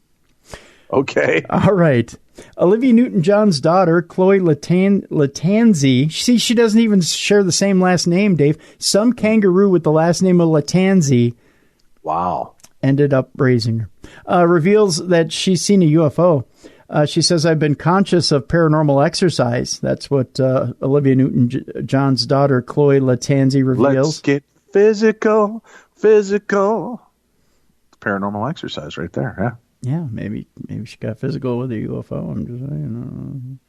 Okay. All right. Olivia Newton-John's daughter, Chloe Lattanzi, see, she doesn't even share the same last name, Dave. Some kangaroo with the last name of Lattanzi. Wow. Ended up raising her. Reveals that she's seen a UFO. She says, I've been conscious of paranormal exercise. That's what Olivia Newton-John's daughter, Chloe Lattanzi, reveals. Let's get physical. Paranormal exercise right there, yeah. Yeah, maybe she got physical with a UFO. I'm just saying.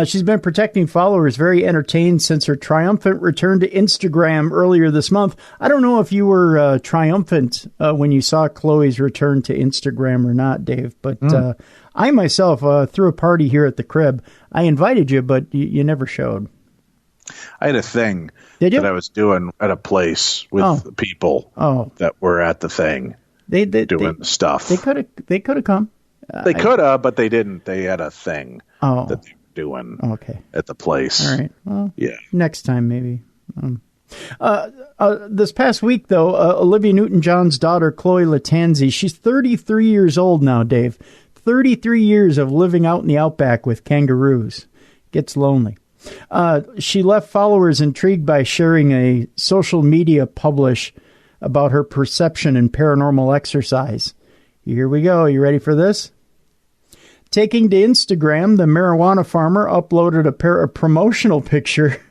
She's been protecting followers, very entertained since her triumphant return to Instagram earlier this month. I don't know if you were triumphant when you saw Chloe's return to Instagram or not, Dave, but I myself threw a party here at the crib. I invited you, but you never showed. I had a thing that I was doing at a place with people that were at the thing. They doing stuff. They could have come. They could have, but they didn't. They had a thing that they were doing at the place. All right. Well, yeah. Next time, maybe. This past week, though, Olivia Newton-John's daughter, Chloe Lattanzi, she's 33 years old now, Dave. 33 years of living out in the outback with kangaroos. Gets lonely. She left followers intrigued by sharing a social media publish about her perception in paranormal exercise. Here we go. You ready for this? Taking to Instagram, the marijuana farmer uploaded a promotional picture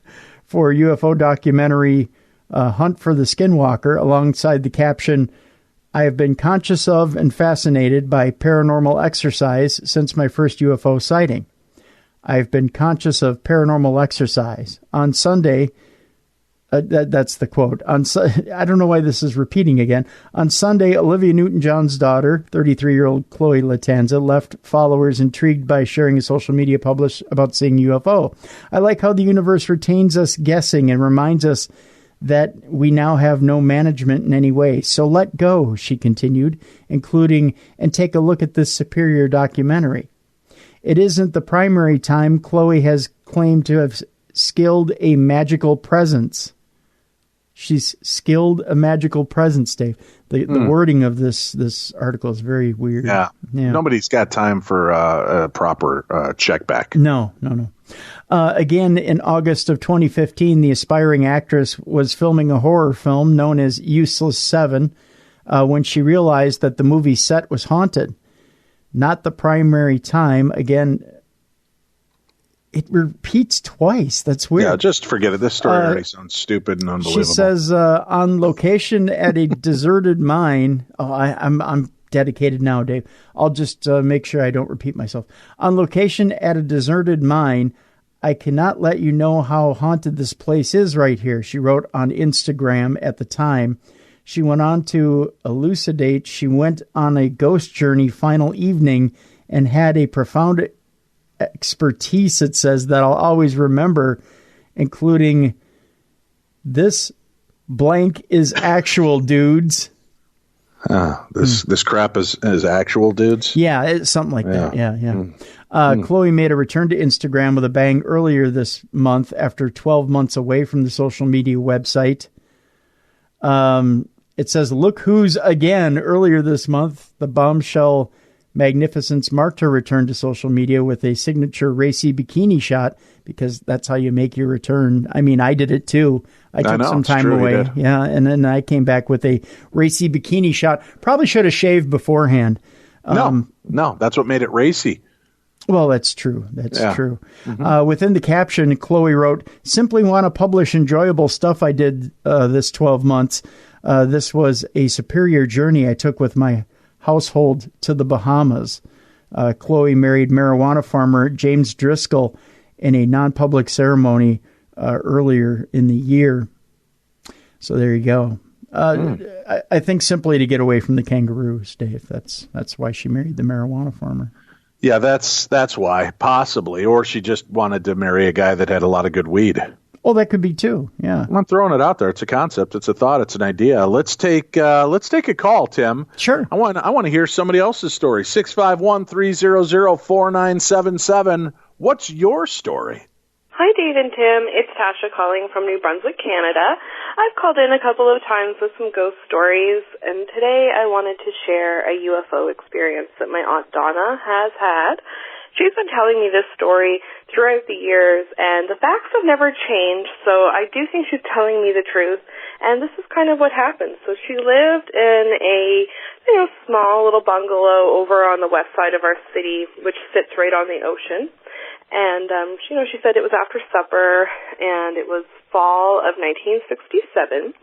for UFO documentary Hunt for the Skinwalker alongside the caption, I have been conscious of and fascinated by paranormal exercise since my first UFO sighting. I've been conscious of paranormal exercise. On Sunday, that's the quote. I don't know why this is repeating again. On Sunday, Olivia Newton-John's daughter, 33-year-old Chloe Lattanzi, left followers intrigued by sharing a social media publish about seeing UFO. I like how the universe retains us guessing and reminds us that we now have no management in any way. So let go, she continued, including, and take a look at this superior documentary. It isn't the primary time Chloe has claimed to have skilled a magical presence. She's skilled a magical presence, Dave. The wording of this article is very weird. Yeah. Nobody's got time for a proper check back. No. Again, in August of 2015, the aspiring actress was filming a horror film known as Useless 7 when she realized that the movie set was haunted. Not the primary time. Again, it repeats twice. That's weird. Yeah, just forget it. This story already sounds stupid and unbelievable. She says, on location at a deserted mine. Oh, I'm dedicated now, Dave. I'll just make sure I don't repeat myself. On location at a deserted mine, I cannot let you know how haunted this place is right here, she wrote on Instagram at the time. She went on to elucidate. She went on a ghost journey final evening and had a profound expertise, it says, that I'll always remember, including this blank is actual, dudes. This crap is actual, dudes? Yeah, it's something like that. Yeah. Chloe made a return to Instagram with a bang earlier this month after 12 months away from the social media website. It says, look who's again. Earlier this month, the bombshell magnificence marked her return to social media with a signature racy bikini shot, because that's how you make your return. I mean, I did it too. I took some time away. Yeah. And then I came back with a racy bikini shot. Probably should have shaved beforehand. No, that's what made it racy. Well, that's true. That's true. Mm-hmm. Within the caption, Chloe wrote, simply want to publish enjoyable stuff I did this 12 months. This was a superior journey I took with my household to the Bahamas. Chloe married marijuana farmer James Driscoll in a non-public ceremony earlier in the year. So there you go. I think simply to get away from the kangaroos, Dave. That's why she married the marijuana farmer. Yeah, that's why, possibly. Or she just wanted to marry a guy that had a lot of good weed. Oh, that could be too. Yeah, I'm throwing it out there. It's a concept. It's a thought. It's an idea. Let's take a call, Tim. Sure. I want to hear somebody else's story. 651-300-4977. What's your story? Hi, Dave and Tim. It's Tasha calling from New Brunswick, Canada. I've called in a couple of times with some ghost stories, and today I wanted to share a UFO experience that my Aunt Donna has had. She's been telling me this story throughout the years, and the facts have never changed, so I do think she's telling me the truth, and this is kind of what happened. So she lived in a, small little bungalow over on the west side of our city, which sits right on the ocean, and, she said it was after supper, and it was fall of 1967,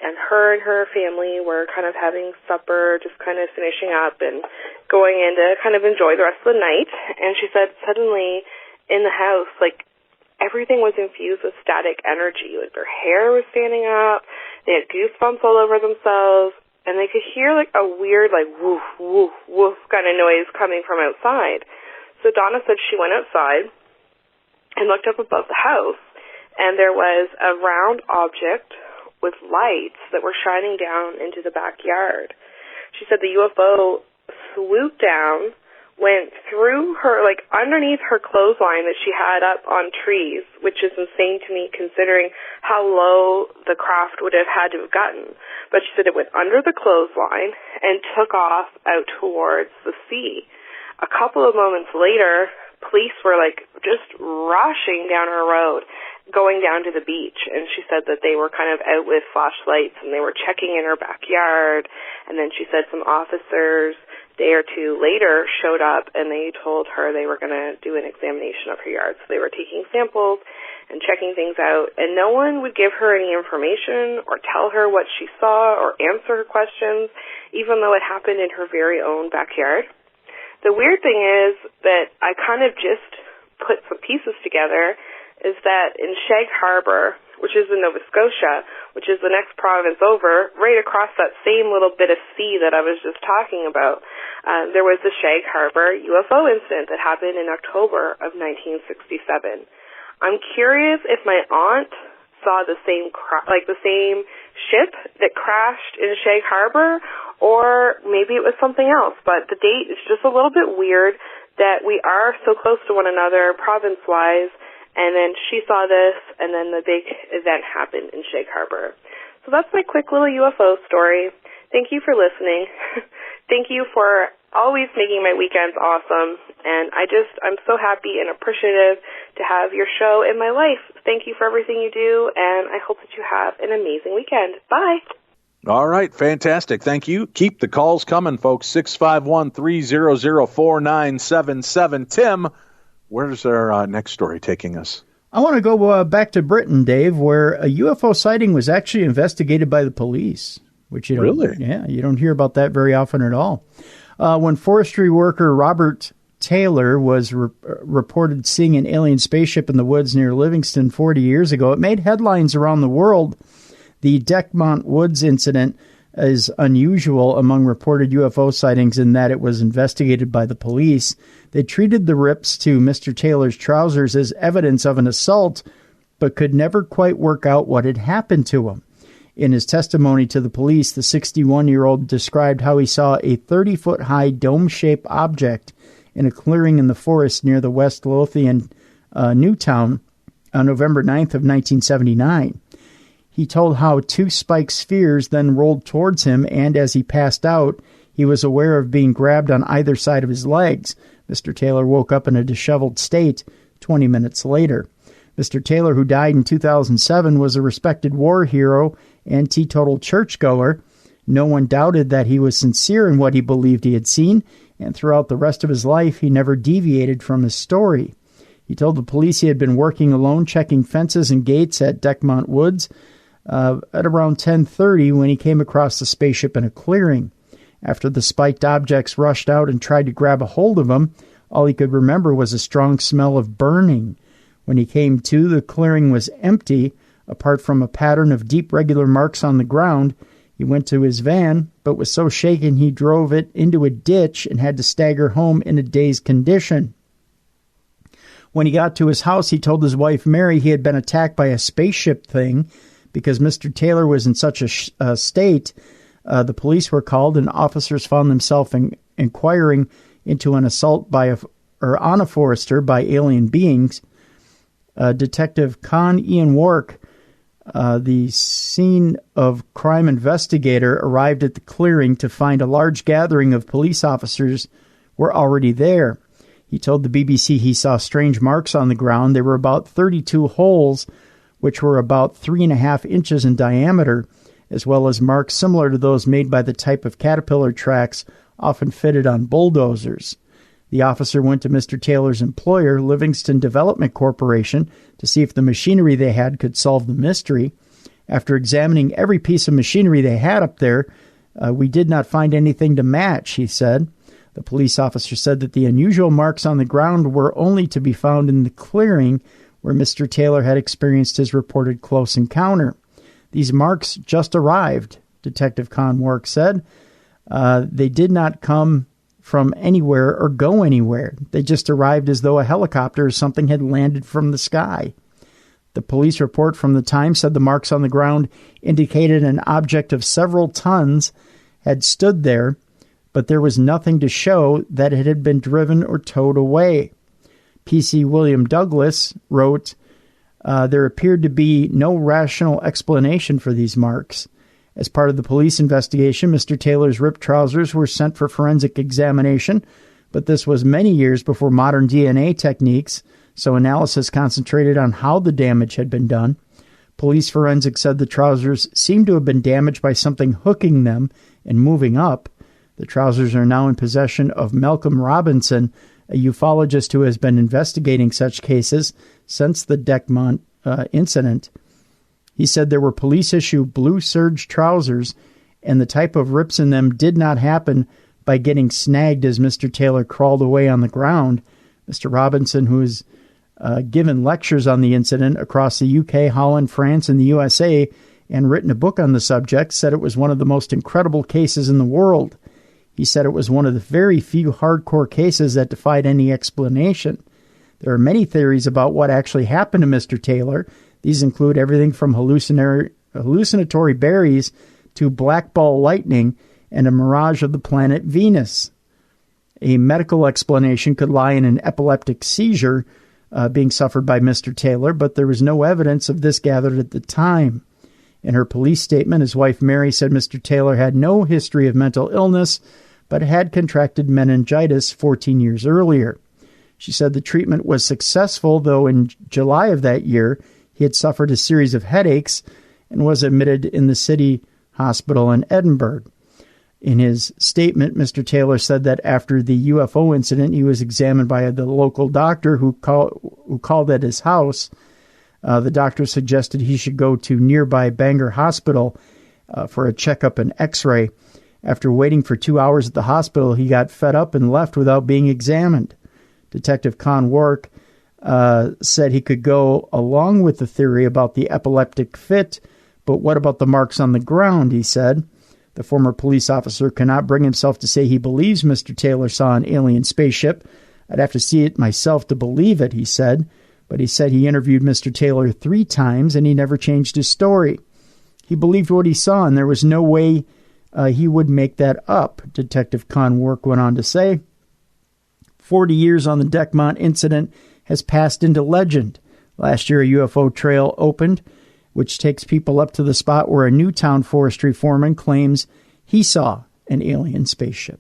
and her family were kind of having supper, just kind of finishing up and going in to kind of enjoy the rest of the night. And she said suddenly in the house, everything was infused with static energy. Their hair was standing up, they had goosebumps all over themselves, and they could hear a weird woof, woof, woof kind of noise coming from outside. So Donna said she went outside and looked up above the house, and there was a round object with lights that were shining down into the backyard. She said the UFO swooped down, went through her, underneath her clothesline that she had up on trees, which is insane to me considering how low the craft would have had to have gotten. But she said it went under the clothesline and took off out towards the sea. A couple of moments later, police were just rushing down her road, going down to the beach, and she said that they were kind of out with flashlights and they were checking in her backyard, and then she said some officers a day or two later showed up and they told her they were going to do an examination of her yard. So they were taking samples and checking things out, and no one would give her any information or tell her what she saw or answer her questions, even though it happened in her very own backyard. The weird thing is that I kind of just put some pieces together is that in Shag Harbor, which is in Nova Scotia, which is the next province over, right across that same little bit of sea that I was just talking about, there was the Shag Harbor UFO incident that happened in October of 1967. I'm curious if my aunt saw the same the same ship that crashed in Shag Harbor, or maybe it was something else. But the date is just a little bit weird that we are so close to one another province-wise, and then she saw this, and then the big event happened in Shag Harbor. So that's my quick little UFO story. Thank you for listening. Thank you for always making my weekends awesome. And I'm so happy and appreciative to have your show in my life. Thank you for everything you do, and I hope that you have an amazing weekend. Bye. All right, fantastic. Thank you. Keep the calls coming, folks. 651-300-4977. Tim, where's our next story taking us? I want to go back to Britain, Dave, where a UFO sighting was actually investigated by the police. Which you don't, really? Yeah, you don't hear about that very often at all. When forestry worker Robert Taylor was reported seeing an alien spaceship in the woods near Livingston 40 years ago, it made headlines around the world. The Deckmont Woods incident is unusual among reported UFO sightings in that it was investigated by the police. They treated the rips to Mr. Taylor's trousers as evidence of an assault, but could never quite work out what had happened to him. In his testimony to the police, the 61-year-old described how he saw a 30-foot-high dome-shaped object in a clearing in the forest near the West Lothian Newtown on November 9th of 1979. He told how two spiked spheres then rolled towards him, and as he passed out, he was aware of being grabbed on either side of his legs. Mr. Taylor woke up in a disheveled state 20 minutes later. Mr. Taylor, who died in 2007, was a respected war hero and teetotal churchgoer. No one doubted that he was sincere in what he believed he had seen, and throughout the rest of his life, he never deviated from his story. He told the police he had been working alone, checking fences and gates at Deckmont Woods at around 10:30 when he came across the spaceship in a clearing. After the spiked objects rushed out and tried to grab a hold of him, all he could remember was a strong smell of burning. When he came to, the clearing was empty, apart from a pattern of deep regular marks on the ground. He went to his van, but was so shaken he drove it into a ditch and had to stagger home in a dazed condition. When he got to his house, he told his wife Mary he had been attacked by a spaceship thing. Because Mr. Taylor was in such a state, the police were called and officers found themselves inquiring into an assault on a forester by alien beings. Detective Con Ian Wark, the scene of crime investigator, arrived at the clearing to find a large gathering of police officers were already there. He told the BBC he saw strange marks on the ground. They were about 32 holes, which were about 3.5 inches in diameter, as well as marks similar to those made by the type of caterpillar tracks often fitted on bulldozers. The officer went to Mr. Taylor's employer, Livingston Development Corporation, to see if the machinery they had could solve the mystery. After examining every piece of machinery they had up there, we did not find anything to match, he said. The police officer said that the unusual marks on the ground were only to be found in the clearing where Mr. Taylor had experienced his reported close encounter. These marks just arrived, Detective Conwork said. They did not come from anywhere or go anywhere. They just arrived as though a helicopter or something had landed from the sky. The police report from the time said the marks on the ground indicated an object of several tons had stood there, but there was nothing to show that it had been driven or towed away. P.C. William Douglas wrote, there appeared to be no rational explanation for these marks. As part of the police investigation, Mr. Taylor's ripped trousers were sent for forensic examination, but this was many years before modern DNA techniques, so analysis concentrated on how the damage had been done. Police forensics said the trousers seemed to have been damaged by something hooking them and moving up. The trousers are now in possession of Malcolm Robinson, a ufologist who has been investigating such cases since the Deckmont incident. He said there were police-issue blue serge trousers, and the type of rips in them did not happen by getting snagged as Mr. Taylor crawled away on the ground. Mr. Robinson, who has given lectures on the incident across the UK, Holland, France, and the USA, and written a book on the subject, said it was one of the most incredible cases in the world. He said it was one of the very few hardcore cases that defied any explanation. There are many theories about what actually happened to Mr. Taylor. These include everything from hallucinatory berries to black ball lightning and a mirage of the planet Venus. A medical explanation could lie in an epileptic seizure being suffered by Mr. Taylor, but there was no evidence of this gathered at the time. In her police statement, his wife Mary said Mr. Taylor had no history of mental illness, but had contracted meningitis 14 years earlier. She said the treatment was successful, though in July of that year, he had suffered a series of headaches and was admitted in the city hospital in Edinburgh. In his statement, Mr. Taylor said that after the UFO incident, he was examined by the local doctor who called at his house. The doctor suggested he should go to nearby Bangor Hospital for a checkup and x-ray. After waiting for 2 hours at the hospital, he got fed up and left without being examined. Detective Conwork said he could go along with the theory about the epileptic fit, but what about the marks on the ground, he said. The former police officer cannot bring himself to say he believes Mr. Taylor saw an alien spaceship. I'd have to see it myself to believe it, he said. But he said he interviewed Mr. Taylor 3 times and he never changed his story. He believed what he saw and there was no way he would make that up, Detective Conwork went on to say. 40 years on the Deckmont incident has passed into legend. Last year, a UFO trail opened, which takes people up to the spot where a Newtown forestry foreman claims he saw an alien spaceship.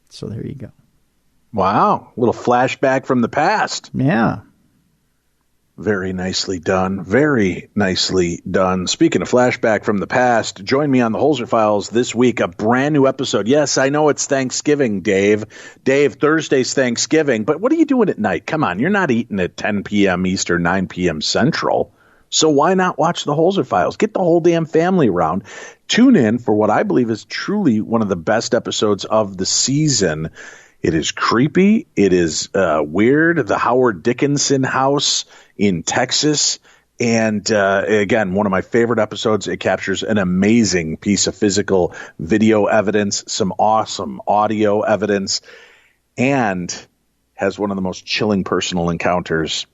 So there you go. Wow. A little flashback from the past. Yeah. Very nicely done. Very nicely done. Speaking of flashback from the past, join me on the Holzer Files this week, a brand new episode. Yes, I know it's Thanksgiving, Dave. Dave, Thursday's Thanksgiving, but what are you doing at night? Come on, you're not eating at 10 p.m. Eastern, 9 p.m. Central. So why not watch the Holzer Files? Get the whole damn family around. Tune in for what I believe is truly one of the best episodes of the season. It is creepy. It is weird. The Howard Dickinson house in Texas. And again, one of my favorite episodes. It captures an amazing piece of physical video evidence, some awesome audio evidence, and has one of the most chilling personal encounters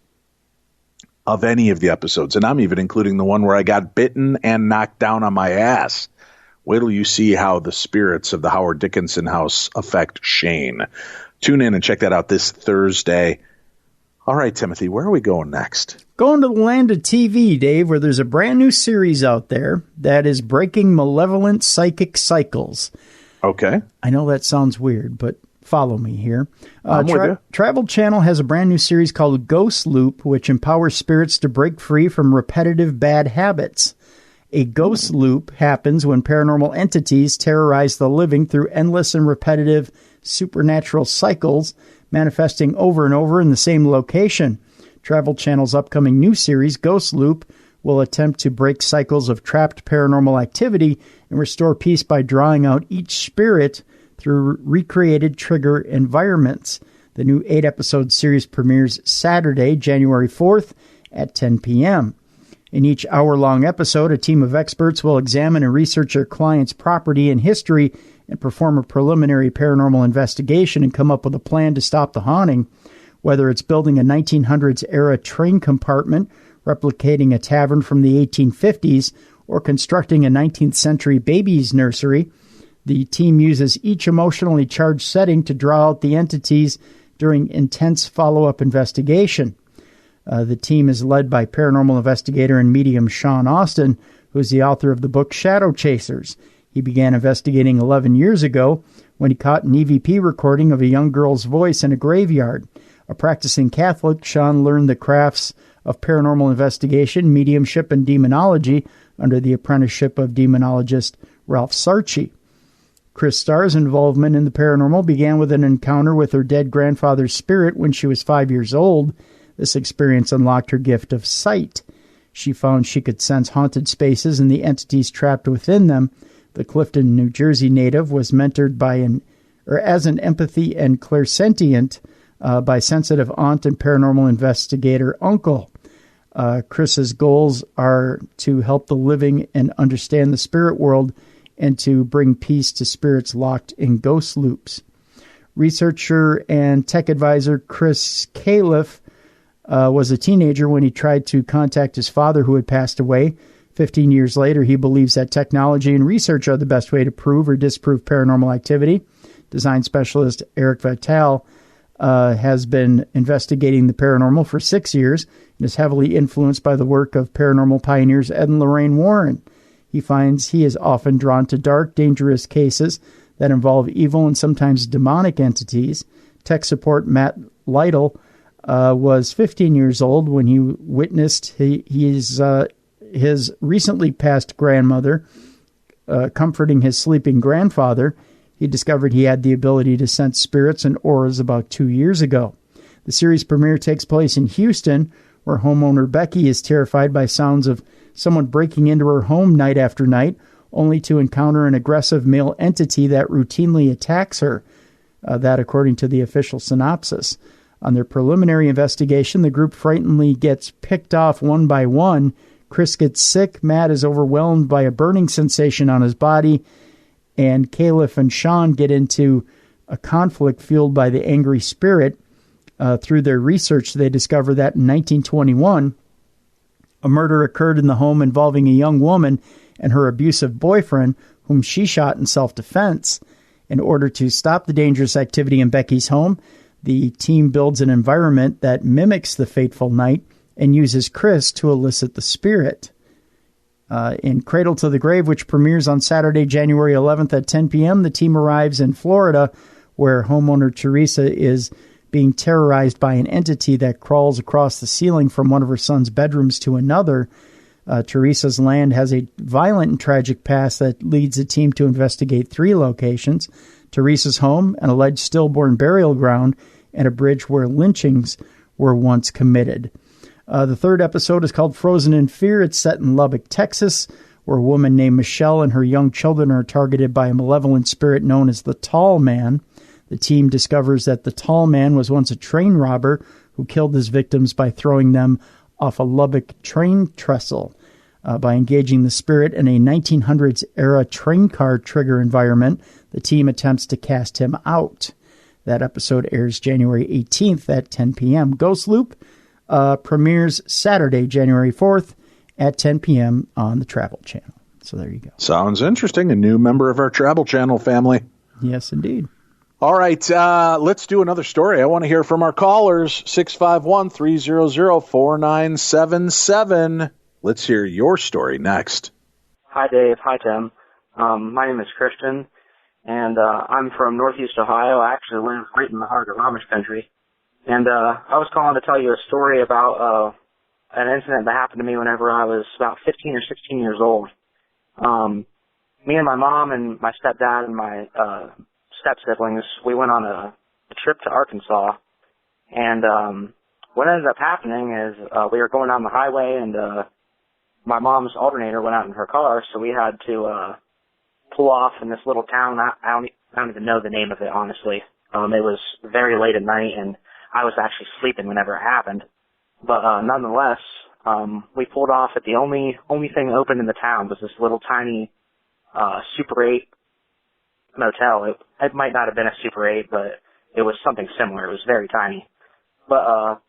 of any of the episodes. And I'm even including the one where I got bitten and knocked down on my ass. Wait till you see how the spirits of the Howard Dickinson house affect Shane. Tune in and check that out this Thursday. All right, Timothy, where are we going next? Going to the land of TV, Dave, where there's a brand new series out there that is breaking malevolent psychic cycles. Okay. I know that sounds weird, but follow me here. I'm with you. Travel Channel has a brand new series called Ghost Loop, which empowers spirits to break free from repetitive bad habits. A ghost loop happens when paranormal entities terrorize the living through endless and repetitive supernatural cycles, manifesting over and over in the same location. Travel Channel's upcoming new series, Ghost Loop, will attempt to break cycles of trapped paranormal activity and restore peace by drawing out each spirit through recreated trigger environments. The new 8-episode series premieres Saturday, January 4th at 10 p.m. In each hour-long episode, a team of experts will examine and research their client's property and history and perform a preliminary paranormal investigation and come up with a plan to stop the haunting. Whether it's building a 1900s-era train compartment, replicating a tavern from the 1850s, or constructing a 19th-century baby's nursery, the team uses each emotionally charged setting to draw out the entities during intense follow-up investigation. The team is led by paranormal investigator and medium Sean Austin, who is the author of the book Shadow Chasers. He began investigating 11 years ago when he caught an EVP recording of a young girl's voice in a graveyard. A practicing Catholic, Sean learned the crafts of paranormal investigation, mediumship, and demonology under the apprenticeship of demonologist Ralph Sarchi. Chris Starr's involvement in the paranormal began with an encounter with her dead grandfather's spirit when she was 5 years old. This experience unlocked her gift of sight. She found she could sense haunted spaces and the entities trapped within them. The Clifton, New Jersey native was mentored as an empathy and clairsentient by sensitive aunt and paranormal investigator uncle. Chris's goals are to help the living and understand the spirit world and to bring peace to spirits locked in ghost loops. Researcher and tech advisor Chris Califf was a teenager when he tried to contact his father who had passed away. 15 years later, he believes that technology and research are the best way to prove or disprove paranormal activity. Design specialist Eric Vitale has been investigating the paranormal for 6 years and is heavily influenced by the work of paranormal pioneers Ed and Lorraine Warren. He finds he is often drawn to dark, dangerous cases that involve evil and sometimes demonic entities. Tech support Matt Lytle was 15 years old when he witnessed his recently passed grandmother comforting his sleeping grandfather. He discovered he had the ability to sense spirits and auras about 2 years ago. The series premiere takes place in Houston, where homeowner Becky is terrified by sounds of someone breaking into her home night after night, only to encounter an aggressive male entity that routinely attacks her. That according to the official synopsis. On their preliminary investigation, the group frighteningly gets picked off one by one. Chris gets sick, Matt is overwhelmed by a burning sensation on his body, and Califf and Sean get into a conflict fueled by the angry spirit. Through their research, they discover that in 1921, a murder occurred in the home involving a young woman and her abusive boyfriend, whom she shot in self-defense. In order to stop the dangerous activity in Becky's home, the team builds an environment that mimics the fateful night and uses Chris to elicit the spirit. In Cradle to the Grave, which premieres on Saturday, January 11th at 10 p.m., the team arrives in Florida, where homeowner Teresa is being terrorized by an entity that crawls across the ceiling from one of her son's bedrooms to another. Teresa's land has a violent and tragic past that leads the team to investigate 3 locations: Teresa's home, an alleged stillborn burial ground, and a bridge where lynchings were once committed. The 3rd episode is called Frozen in Fear. It's set in Lubbock, Texas, where a woman named Michelle and her young children are targeted by a malevolent spirit known as the Tall Man. The team discovers that the Tall Man was once a train robber who killed his victims by throwing them off a Lubbock train trestle. By engaging the spirit in a 1900s-era train car trigger environment, the team attempts to cast him out. That episode airs January 18th at 10 p.m. Ghost Loop premieres Saturday, January 4th at 10 p.m. on the Travel Channel. So there you go. Sounds interesting. A new member of our Travel Channel family. Yes, indeed. All right, let's do another story. I want to hear from our callers, 651-300-4977. Let's hear your story next. Hi, Dave. Hi, Tim. My name is Christian, And I'm from Northeast Ohio. I actually live right in the heart of Amish country. And I was calling to tell you a story about an incident that happened to me whenever I was about 15 or 16 years old. Me and my mom and my stepdad and my step-siblings, we went on a trip to Arkansas. And what ended up happening is we were going down the highway, and my mom's alternator went out in her car, so we had to pull off in this little town. I don't even know the name of it, honestly. It was very late at night, and I was actually sleeping whenever it happened. But nonetheless, we pulled off at the only thing open in the town was this little tiny Super 8 motel. It might not have been a Super 8, but it was something similar. It was very tiny. But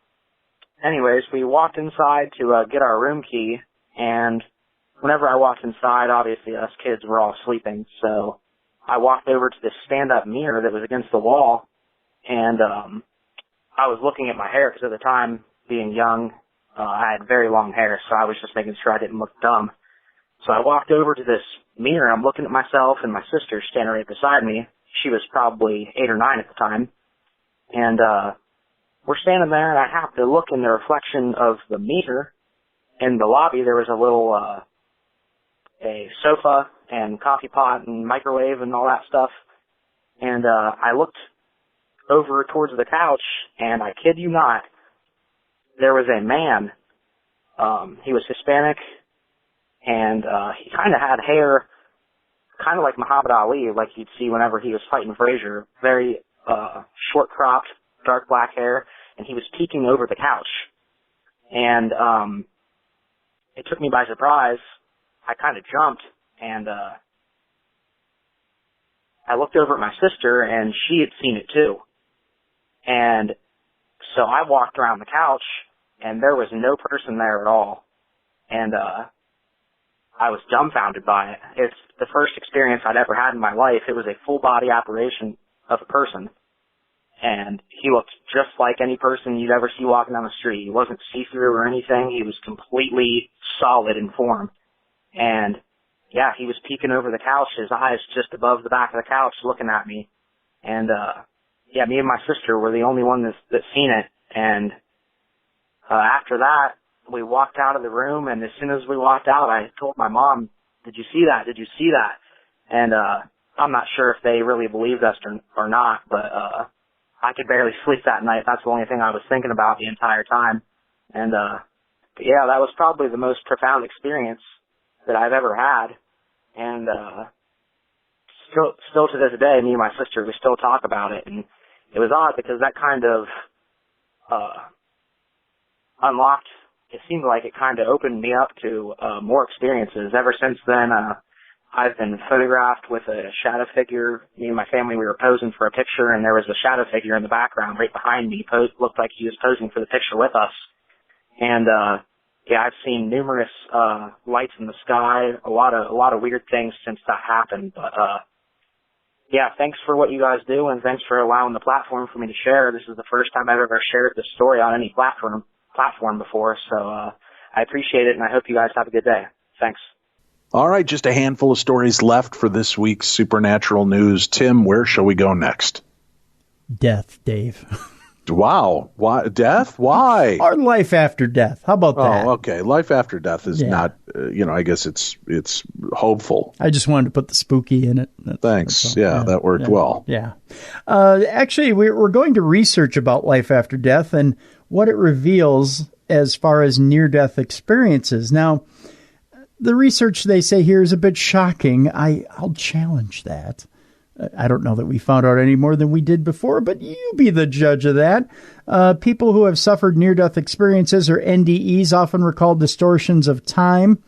anyways, we walked inside to get our room key, and whenever I walked inside, obviously us kids were all sleeping, so I walked over to this stand-up mirror that was against the wall, and I was looking at my hair because at the time, being young, I had very long hair, so I was just making sure I didn't look dumb. So I walked over to this mirror. I'm looking at myself, and my sister standing right beside me. She was probably 8 or 9 at the time. And we're standing there, and I have to look in the reflection of the mirror. In the lobby, there was a little a sofa and coffee pot and microwave and all that stuff. And I looked over towards the couch, and I kid you not, there was a man. He was Hispanic, and he kind of had hair kind of like Muhammad Ali, like you'd see whenever he was fighting Frazier. Very short-cropped, dark black hair, and he was peeking over the couch. And it took me by surprise. I kind of jumped, and I looked over at my sister, and she had seen it too. And so I walked around the couch, and there was no person there at all. And I was dumbfounded by it. It's the first experience I'd ever had in my life. It was a full-body apparition of a person. And he looked just like any person you'd ever see walking down the street. He wasn't see-through or anything. He was completely solid in form. And, yeah, he was peeking over the couch, his eyes just above the back of the couch looking at me. And, yeah, me and my sister were the only one that's seen it. And after that, we walked out of the room, and as soon as we walked out, I told my mom, "Did you see that? Did you see that?" And I'm not sure if they really believed us or not, but I could barely sleep that night. That's the only thing I was thinking about the entire time. And but yeah, that was probably the most profound experience that I've ever had. And still to this day, me and my sister, we still talk about it. And it was odd because that kind of unlocked, it seemed like it kind of opened me up to more experiences. Ever since then, I've been photographed with a shadow figure. Me and my family, we were posing for a picture, and there was a shadow figure in the background right behind me. Looked like he was posing for the picture with us. And yeah, I've seen numerous lights in the sky, a lot of weird things since that happened. But yeah, thanks for what you guys do, and thanks for allowing the platform for me to share. This is the first time I've ever shared this story on any platform before, so I appreciate it, and I hope you guys have a good day. Thanks. All right, just a handful of stories left for this week's Supernatural News. Tim, where shall we go next? Death, Dave. Wow. Why? Death? Why? Or life after death. How about that? Oh, okay. Life after death is not, I guess it's hopeful. I just wanted to put the spooky in it. Thanks. Yeah, that worked well. Yeah. Actually, we're going to research about life after death and what it reveals as far as near-death experiences. Now, the research they say here is a bit shocking. I'll challenge that. I don't know that we found out any more than we did before, but you be the judge of that. People who have suffered near-death experiences, or NDEs, often recall distortions of time,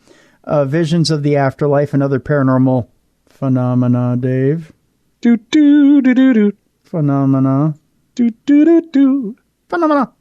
visions of the afterlife, and other paranormal phenomena, Dave. Do-do-do-do-do. Phenomena. Do-do-do-do. Phenomena.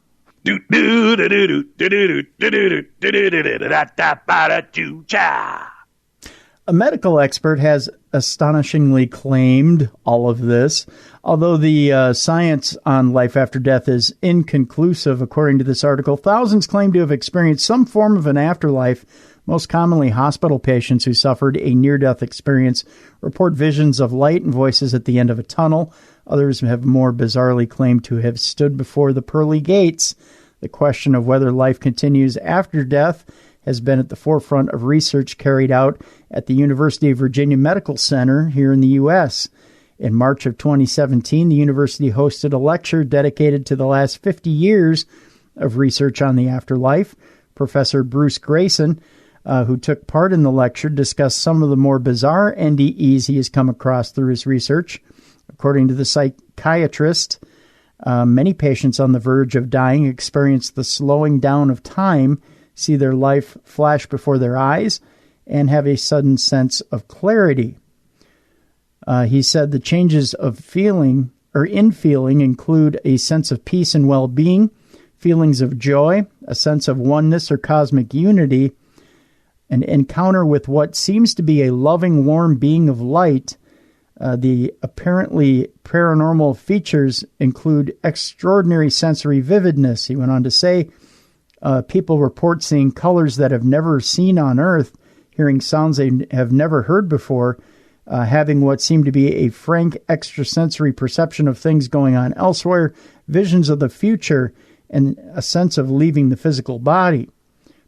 A medical expert has astonishingly claimed all of this, although the science on life after death is inconclusive. According to this article, thousands claim to have experienced some form of an afterlife Most commonly, hospital patients who suffered a near-death experience report visions of light and voices at the end of a tunnel. Others have more bizarrely claimed to have stood before the pearly gates. The question of whether life continues after death has been at the forefront of research carried out at the University of Virginia Medical Center here in the U.S. In March of 2017, the university hosted a lecture dedicated to the last 50 years of research on the afterlife. Professor Bruce Grayson, who took part in the lecture, discussed some of the more bizarre NDEs he has come across through his research. According to the psychiatrist, many patients on the verge of dying experience the slowing down of time, see their life flash before their eyes, and have a sudden sense of clarity. He said the changes of feeling include a sense of peace and well-being, feelings of joy, a sense of oneness or cosmic unity, an encounter with what seems to be a loving, warm being of light. The apparently paranormal features include extraordinary sensory vividness. He went on to say, people report seeing colors that have never seen on Earth, hearing sounds they have never heard before, having what seem to be a frank extrasensory perception of things going on elsewhere, visions of the future, and a sense of leaving the physical body.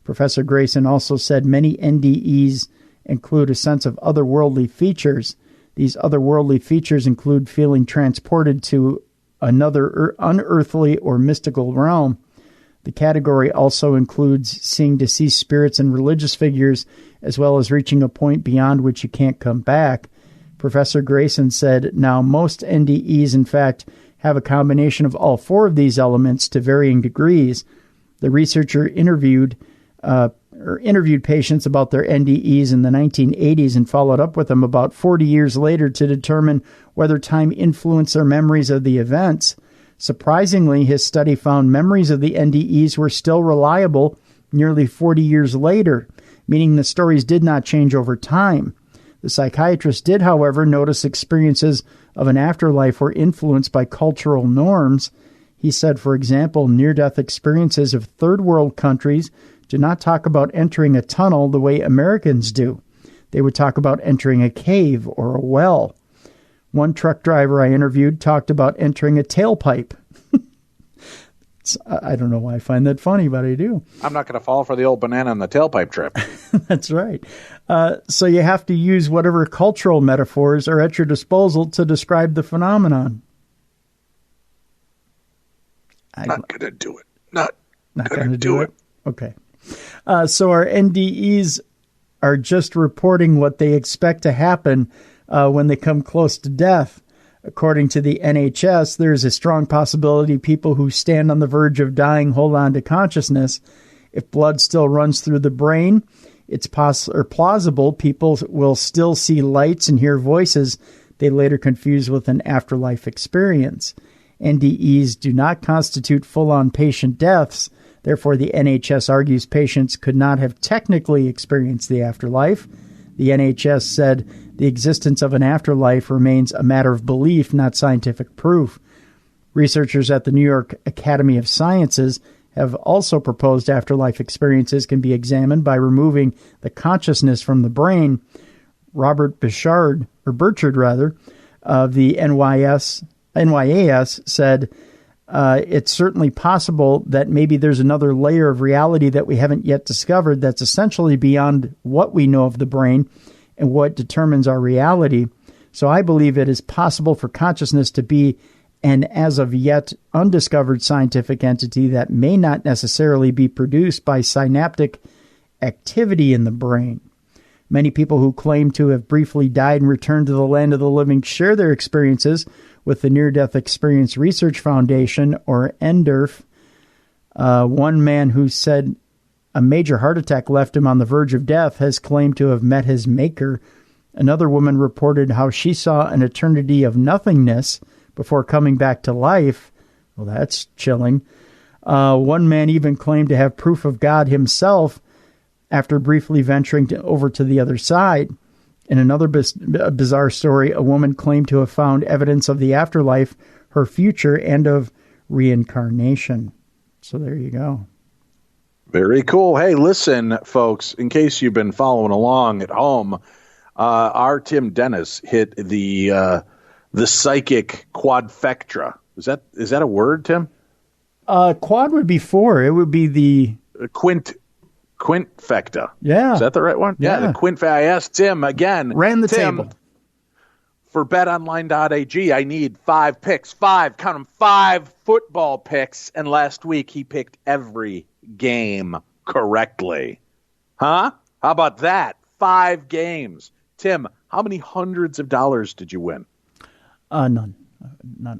Professor Grayson also said many NDEs include a sense of otherworldly features. These otherworldly features include feeling transported to another unearthly or mystical realm. The category also includes seeing deceased spirits and religious figures, as well as reaching a point beyond which you can't come back. Professor Grayson said, now most NDEs, in fact, have a combination of all four of these elements to varying degrees. The researcher interviewed patients about their NDEs in the 1980s and followed up with them about 40 years later to determine whether time influenced their memories of the events. Surprisingly, his study found memories of the NDEs were still reliable nearly 40 years later, meaning the stories did not change over time. The psychiatrist did, however, notice experiences of an afterlife were influenced by cultural norms. He said, for example, near-death experiences of third-world countries do not talk about entering a tunnel the way Americans do. They would talk about entering a cave or a well. One truck driver I interviewed talked about entering a tailpipe. I don't know why I find that funny, but I do. I'm not going to fall for the old banana in the tailpipe trip. That's right. So you have to use whatever cultural metaphors are at your disposal to describe the phenomenon. Not going to do it. Not going to do it. Okay. So our NDEs are just reporting what they expect to happen when they come close to death. According to the NHS, there is a strong possibility people who stand on the verge of dying hold on to consciousness. If blood still runs through the brain, it's plausible people will still see lights and hear voices they later confuse with an afterlife experience. NDEs do not constitute full-on patient deaths. Therefore, the NHS argues patients could not have technically experienced the afterlife. The NHS said the existence of an afterlife remains a matter of belief, not scientific proof. Researchers at the New York Academy of Sciences have also proposed afterlife experiences can be examined by removing the consciousness from the brain. Robert Burchard of the NYAS said, it's certainly possible that maybe there's another layer of reality that we haven't yet discovered that's essentially beyond what we know of the brain and what determines our reality. So I believe it is possible for consciousness to be an as of yet undiscovered scientific entity that may not necessarily be produced by synaptic activity in the brain. Many people who claim to have briefly died and returned to the land of the living share their experiences with the Near-Death Experience Research Foundation, or NDERF. One man who said a major heart attack left him on the verge of death has claimed to have met his maker. Another woman reported how she saw an eternity of nothingness before coming back to life. Well, that's chilling. One man even claimed to have proof of God himself after briefly venturing over to the other side. In another bizarre story, a woman claimed to have found evidence of the afterlife, her future, and of reincarnation. So there you go. Very cool. Hey, listen, folks, in case you've been following along at home, our Tim Dennis hit the psychic quadfecta. Is that a word, Tim? Quad would be 4. It would be the quintfecta. Yeah. Is that the right one? Yeah. The quintfecta. I asked Tim again. Ran the Tim, table. For betonline.ag, I need 5 picks. 5, count them, 5 football picks. And last week he picked every game correctly. Huh? How about that? 5 games. Tim, how many hundreds of dollars did you win? None. Not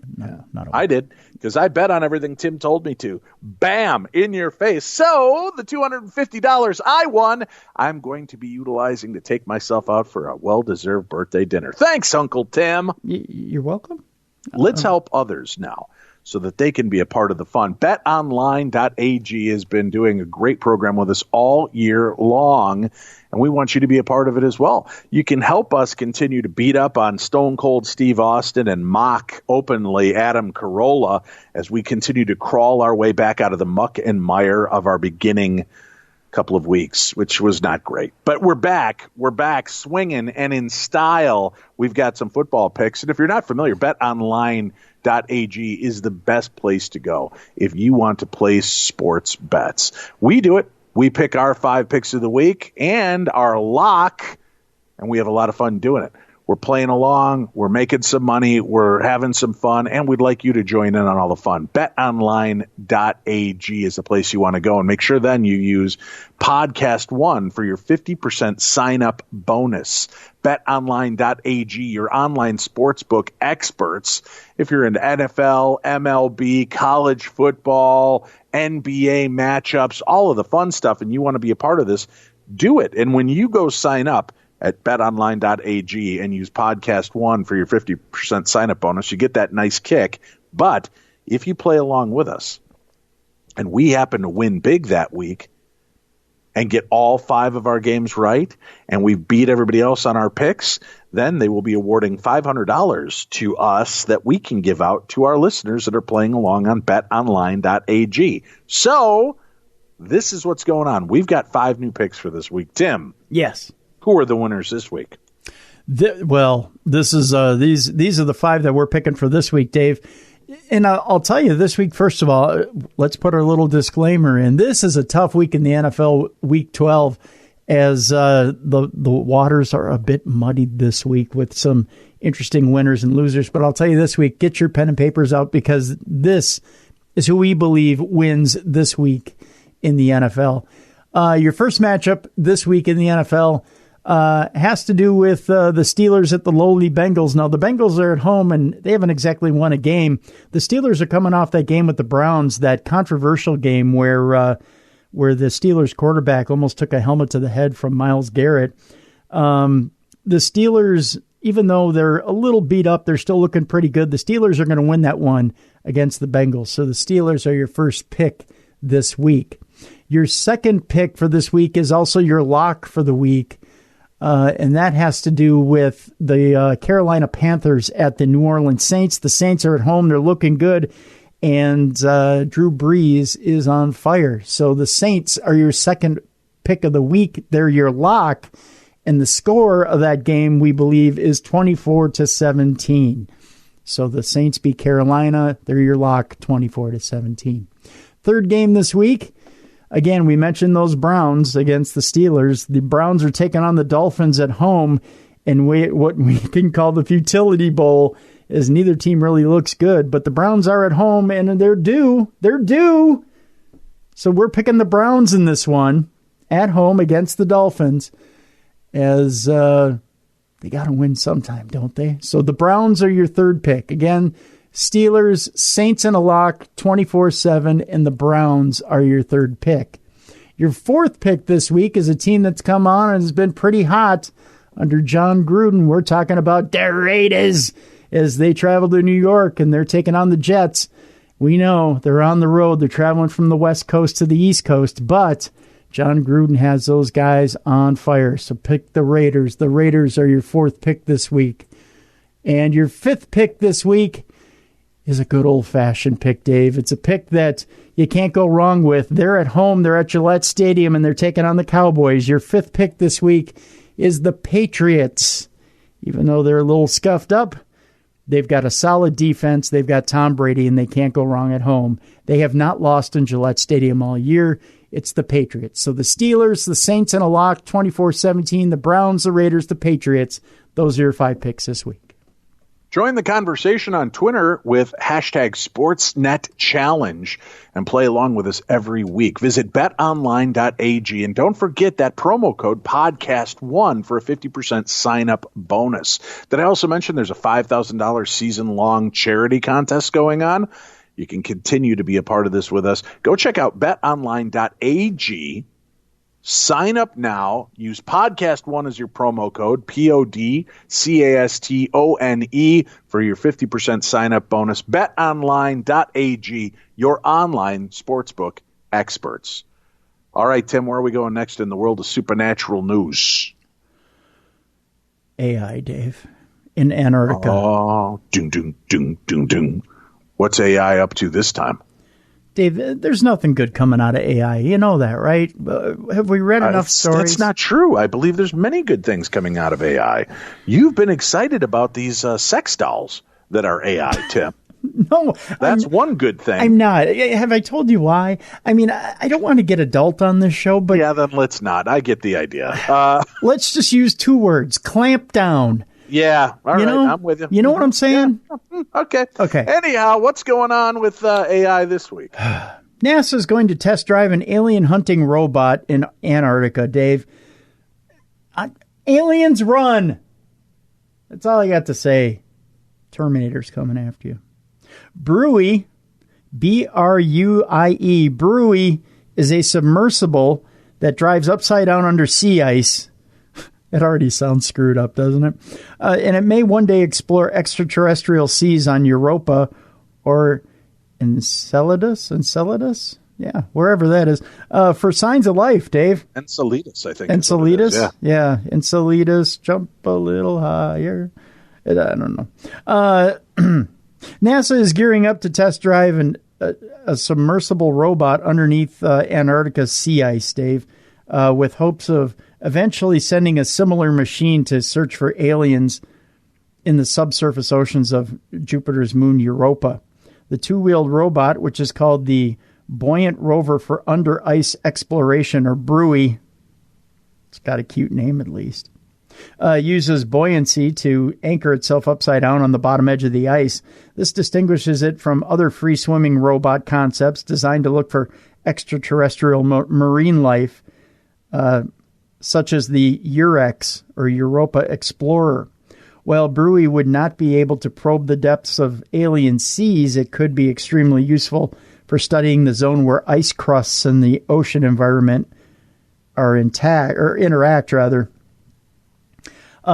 I did, because I bet on everything Tim told me to. Bam! In your face. So, the $250 I won, I'm going to be utilizing to take myself out for a well-deserved birthday dinner. Thanks, Uncle Tim. You're welcome. Let's help others now so that they can be a part of the fun. BetOnline.ag has been doing a great program with us all year long, and we want you to be a part of it as well. You can help us continue to beat up on Stone Cold Steve Austin and mock openly Adam Carolla as we continue to crawl our way back out of the muck and mire of our beginning couple of weeks, which was not great. But we're back. We're back swinging and in style. We've got some football picks. And if you're not familiar, BetOnline.ag is the best place to go if you want to place sports bets. We do it. We pick our 5 picks of the week and our lock, and we have a lot of fun doing it. We're playing along, we're making some money, we're having some fun, and we'd like you to join in on all the fun. BetOnline.ag is the place you want to go, and make sure then you use Podcast One for your 50% sign-up bonus. BetOnline.ag, your online sportsbook experts. If you're into NFL, MLB, college football, NBA matchups, all of the fun stuff, and you want to be a part of this, do it. And when you go sign up at betonline.ag and use Podcast One for your 50% sign-up bonus, you get that nice kick. But if you play along with us and we happen to win big that week and get all 5 of our games right and we beat everybody else on our picks, then they will be awarding $500 to us that we can give out to our listeners that are playing along on betonline.ag. So this is what's going on. We've got 5 new picks for this week. Tim. Yes. Who are the winners this week? This is these are the 5 that we're picking for this week, Dave. And I'll tell you this week, first of all, let's put our little disclaimer in. This is a tough week in the NFL, Week 12, as the waters are a bit muddied this week with some interesting winners and losers. But I'll tell you this week, get your pen and papers out, because this is who we believe wins this week in the NFL. Your first matchup this week in the NFL has to do with the Steelers at the lowly Bengals. Now, the Bengals are at home, and they haven't exactly won a game. The Steelers are coming off that game with the Browns, that controversial game where the Steelers quarterback almost took a helmet to the head from Myles Garrett. The Steelers, even though they're a little beat up, they're still looking pretty good. The Steelers are going to win that one against the Bengals. So the Steelers are your first pick this week. Your second pick for this week is also your lock for the week. And that has to do with the Carolina Panthers at the New Orleans Saints. The Saints are at home. They're looking good. And Drew Brees is on fire. So the Saints are your second pick of the week. They're your lock. And the score of that game, we believe, is 24-17. So the Saints beat Carolina. They're your lock, 24-17. Third game this week. Again, we mentioned those Browns against the Steelers. The Browns are taking on the Dolphins at home, and what we can call the Futility Bowl, is neither team really looks good. But the Browns are at home, and they're due. They're due. So we're picking the Browns in this one at home against the Dolphins, as they got to win sometime, don't they? So the Browns are your third pick. Again, Steelers, Saints in a lock, 24-7, and the Browns are your third pick. Your fourth pick this week is a team that's come on and has been pretty hot under John Gruden. We're talking about the Raiders as they travel to New York, and they're taking on the Jets. We know they're on the road. They're traveling from the West Coast to the East Coast, but John Gruden has those guys on fire. So pick the Raiders. The Raiders are your fourth pick this week. And your fifth pick this week is a good old-fashioned pick, Dave. It's a pick that you can't go wrong with. They're at home. They're at Gillette Stadium, and they're taking on the Cowboys. Your fifth pick this week is the Patriots. Even though they're a little scuffed up, they've got a solid defense. They've got Tom Brady, and they can't go wrong at home. They have not lost in Gillette Stadium all year. It's the Patriots. So the Steelers, the Saints in a lock, 24-17. The Browns, the Raiders, the Patriots. Those are your 5 picks this week. Join the conversation on Twitter with hashtag SportsNetChallenge and play along with us every week. Visit betonline.ag and don't forget that promo code podcast1 for a 50% sign-up bonus. Did I also mention there's a $5,000 season-long charity contest going on? You can continue to be a part of this with us. Go check out betonline.ag. Sign up now. Use podcast1 as your promo code, PODCASTONE, for your 50% sign-up bonus. BetOnline.ag, your online sportsbook experts. All right, Tim, where are we going next in the world of supernatural news? AI, Dave, in Antarctica. Oh, doom, doom, doom, doom, doom. What's AI up to this time? Dave, there's nothing good coming out of AI. You know that, right? Have we read enough stories? That's not true. I believe there's many good things coming out of AI. You've been excited about these sex dolls that are AI, Tim. No. That's one good thing. I'm not. Have I told you why? I mean, I don't want to get adult on this show, but... Yeah, then let's not. I get the idea. Let's just use 2 words. Clamp down. Yeah, all right, I'm with you. You know what I'm saying? Yeah. Okay. Okay. Anyhow, what's going on with AI this week? NASA is going to test drive an alien hunting robot in Antarctica, Dave. Aliens run! That's all I got to say. Terminator's coming after you. Bruie, B-R-U-I-E, Bruie is a submersible that drives upside down under sea ice. It already sounds screwed up, doesn't it? And it may one day explore extraterrestrial seas on Europa or Enceladus? Yeah, wherever that is. For signs of life, Dave. Enceladus, I think. Enceladus? Yeah, Enceladus, jump a little higher. I don't know. NASA is gearing up to test drive a submersible robot underneath Antarctica's sea ice, Dave, with hopes of eventually sending a similar machine to search for aliens in the subsurface oceans of Jupiter's moon Europa. The 2-wheeled robot, which is called the Buoyant Rover for Under Ice Exploration, or BRUI, it's got a cute name at least, uses buoyancy to anchor itself upside down on the bottom edge of the ice. This distinguishes it from other free-swimming robot concepts designed to look for extraterrestrial marine life, such as the Eurex or Europa Explorer. While BRUI would not be able to probe the depths of alien seas, it could be extremely useful for studying the zone where ice crusts in the ocean environment are interact.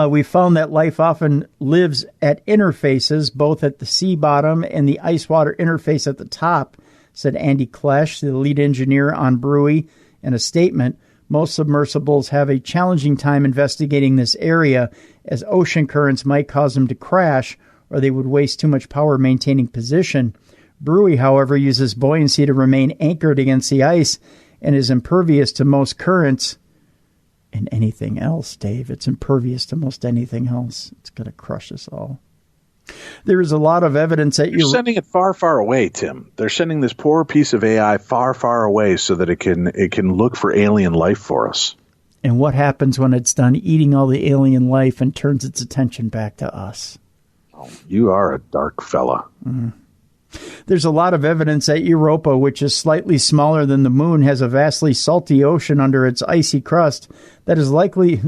We found that life often lives at interfaces, both at the sea bottom and the ice-water interface at the top, said Andy Klesch, the lead engineer on BRUI, in a statement. Most submersibles have a challenging time investigating this area, as ocean currents might cause them to crash, or they would waste too much power maintaining position. BRUI, however, uses buoyancy to remain anchored against the ice and is impervious to most currents and anything else, Dave. It's impervious to most anything else. It's going to crush us all. There is a lot of evidence that you're sending it far, far away, Tim. They're sending this poor piece of AI far, far away so that it can look for alien life for us. And what happens when it's done eating all the alien life and turns its attention back to us? Oh, you are a dark fella. Mm-hmm. There's a lot of evidence that Europa, which is slightly smaller than the moon, has a vastly salty ocean under its icy crust that is likely,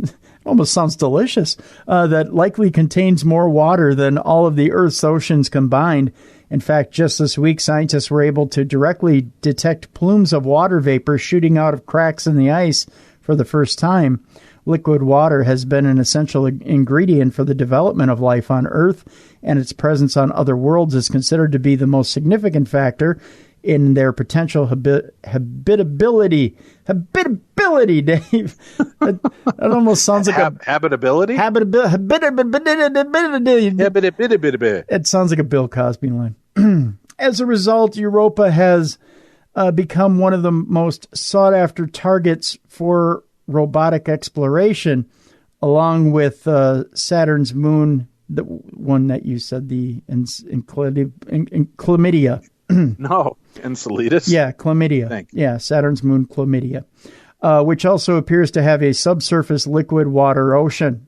almost sounds delicious, that likely contains more water than all of the Earth's oceans combined. In fact, just this week, scientists were able to directly detect plumes of water vapor shooting out of cracks in the ice for the first time. Liquid water has been an essential ingredient for the development of life on Earth, and its presence on other worlds is considered to be the most significant factor in their potential habitability. Habitability, Dave. That almost sounds like habitability? Habitability. It sounds like a Bill Cosby line. As a result, Europa has become one of the most sought-after targets for robotic exploration, along with Saturn's moon, the one that you said, the chlamydia. No, Enceladus? Yeah, chlamydia. Thanks. Yeah, Saturn's moon, chlamydia, which also appears to have a subsurface liquid water ocean.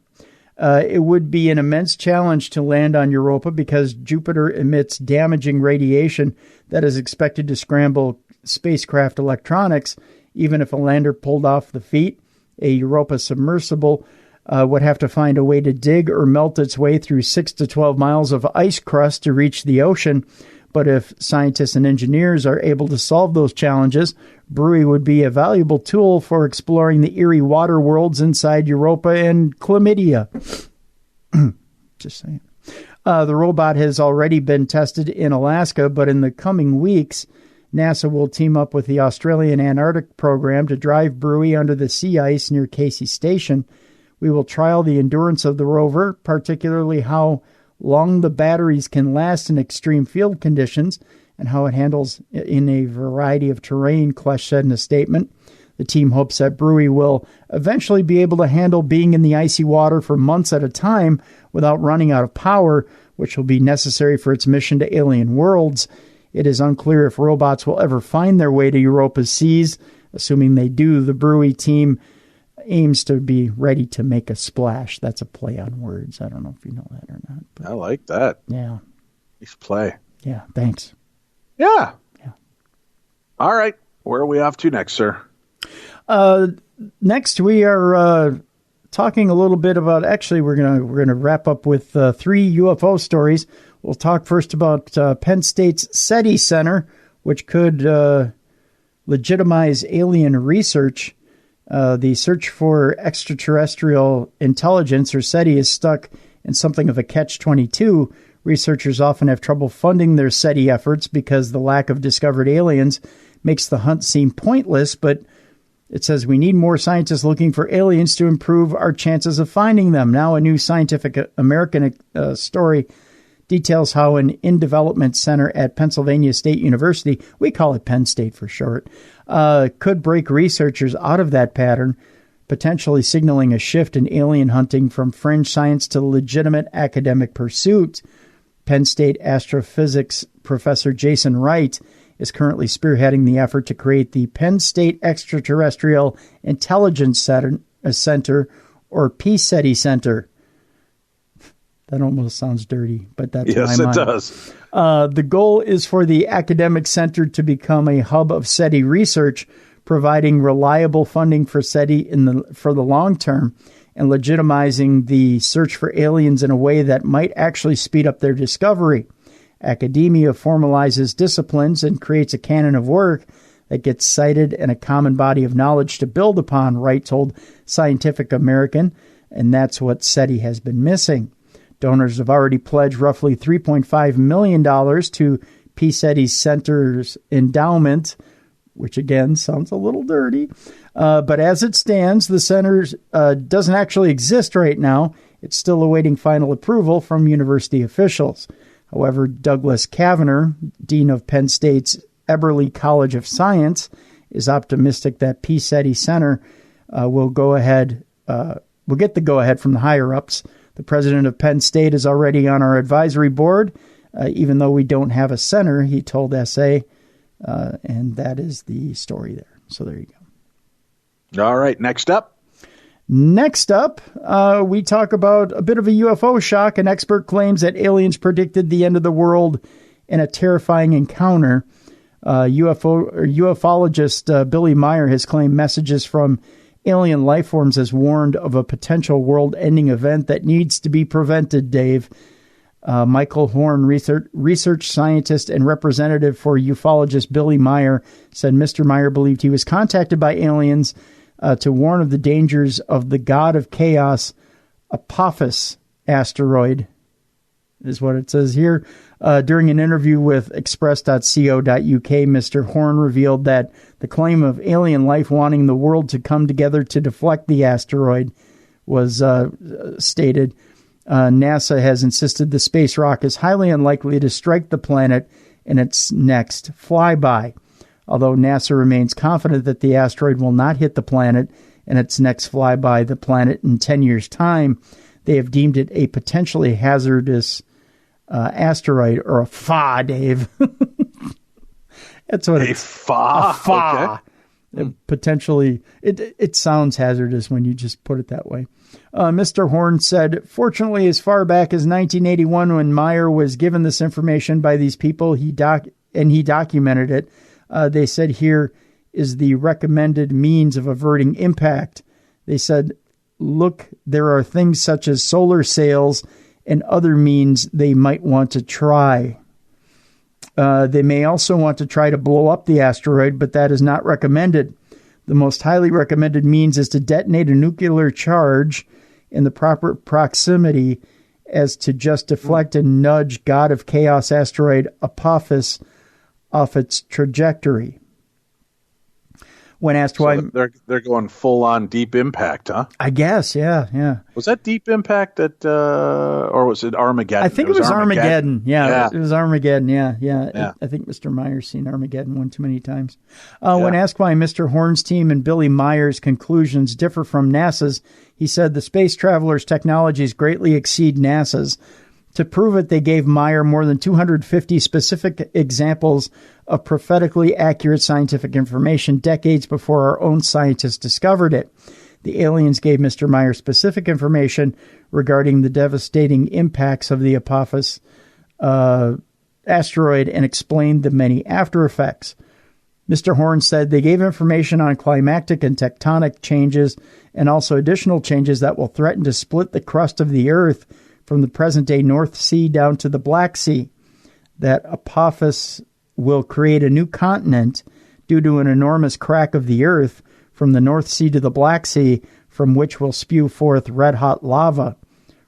It would be an immense challenge to land on Europa because Jupiter emits damaging radiation that is expected to scramble spacecraft electronics. Even if a lander pulled off the feet, a Europa submersible would have to find a way to dig or melt its way through 6 to 12 miles of ice crust to reach the ocean. But if scientists and engineers are able to solve those challenges, Bruy would be a valuable tool for exploring the eerie water worlds inside Europa and chlamydia. Just saying. The robot has already been tested in Alaska, but in the coming weeks, NASA will team up with the Australian Antarctic program to drive Bruy under the sea ice near Casey Station. We will trial the endurance of the rover, particularly how long the batteries can last in extreme field conditions and how it handles in a variety of terrain, Klesch said in a statement. The team hopes that Bruy will eventually be able to handle being in the icy water for months at a time without running out of power, which will be necessary for its mission to alien worlds. It is unclear if robots will ever find their way to Europa's seas. Assuming they do, the Bruy team aims to be ready to make a splash. That's a play on words. I don't know if you know that or not. But I like that. yeah. Nice play. Yeah, thanks. Yeah. Yeah. All right. Where are we off to next, sir? Next, we are talking a little bit about. Actually, we're gonna wrap up with 3 UFO stories. We'll talk first about Penn State's SETI Center, which could legitimize alien research. The search for extraterrestrial intelligence, or SETI, is stuck in something of a catch-22. Researchers often have trouble funding their SETI efforts because the lack of discovered aliens makes the hunt seem pointless, but it says we need more scientists looking for aliens to improve our chances of finding them. Now, a new Scientific American story details how an in-development center at Pennsylvania State University, we call it Penn State for short, could break researchers out of that pattern, potentially signaling a shift in alien hunting from fringe science to legitimate academic pursuit. Penn State astrophysics professor Jason Wright is currently spearheading the effort to create the Penn State Extraterrestrial Intelligence Center, or PSETI Center. That almost sounds dirty, but that's yes, my mind. It does. The goal is for the academic center to become a hub of SETI research, providing reliable funding for SETI for the long term and legitimizing the search for aliens in a way that might actually speed up their discovery. Academia formalizes disciplines and creates a canon of work that gets cited and a common body of knowledge to build upon, Wright told Scientific American, and that's what SETI has been missing. Donors have already pledged roughly $3.5 million to PSETI's center's endowment, which again sounds a little dirty. But as it stands, the center doesn't actually exist right now. It's still awaiting final approval from university officials. However, Douglas Kavanagh, dean of Penn State's Eberly College of Science, is optimistic that PSETI Center will get the go-ahead from the higher-ups. The president of Penn State is already on our advisory board, even though we don't have a center, he told SA. And that is the story there. So there you go. All right. Next up, we talk about a bit of a UFO shock. An expert claims that aliens predicted the end of the world in a terrifying encounter. Ufologist Billy Meyer has claimed messages from alien life forms has warned of a potential world-ending event that needs to be prevented, Dave. Michael Horn, research scientist and representative for ufologist Billy Meyer, said Mr. Meyer believed he was contacted by aliens to warn of the dangers of the god of chaos, Apophis asteroid, is what it says here. During an interview with express.co.uk, Mr. Horn revealed that the claim of alien life wanting the world to come together to deflect the asteroid was stated. NASA has insisted the space rock is highly unlikely to strike the planet in its next flyby. Although NASA remains confident that the asteroid will not hit the planet in its next flyby the planet in 10 years' time, they have deemed it a potentially hazardous asteroid, or a FA, Dave. That's what it's FA. A FA. Okay. Potentially, it sounds hazardous when you just put it that way. Mr. Horn said, fortunately, as far back as 1981, when Meyer was given this information by these people, he documented it. They said, here is the recommended means of averting impact. They said, look, there are things such as solar sails and other means they might want to try. They may also want to try to blow up the asteroid, but that is not recommended. The most highly recommended means is to detonate a nuclear charge in the proper proximity as to just deflect and nudge God of Chaos asteroid Apophis off its trajectory. When asked why... They're going full-on Deep Impact, huh? I guess, yeah. Was that Deep Impact or was it Armageddon? I think it was Armageddon. Yeah, it was Armageddon, yeah. I think Mr. Meyer's seen Armageddon one too many times. When asked why Mr. Horn's team and Billy Meyer's conclusions differ from NASA's, he said the space travelers' technologies greatly exceed NASA's. To prove it, they gave Meyer more than 250 specific examples of prophetically accurate scientific information decades before our own scientists discovered it. The aliens gave Mr. Meyer specific information regarding the devastating impacts of the Apophis asteroid and explained the many after effects. Mr. Horn said they gave information on climatic and tectonic changes and also additional changes that will threaten to split the crust of the Earth from the present-day North Sea down to the Black Sea. That Apophis will create a new continent due to an enormous crack of the Earth from the North Sea to the Black Sea, from which will spew forth red-hot lava.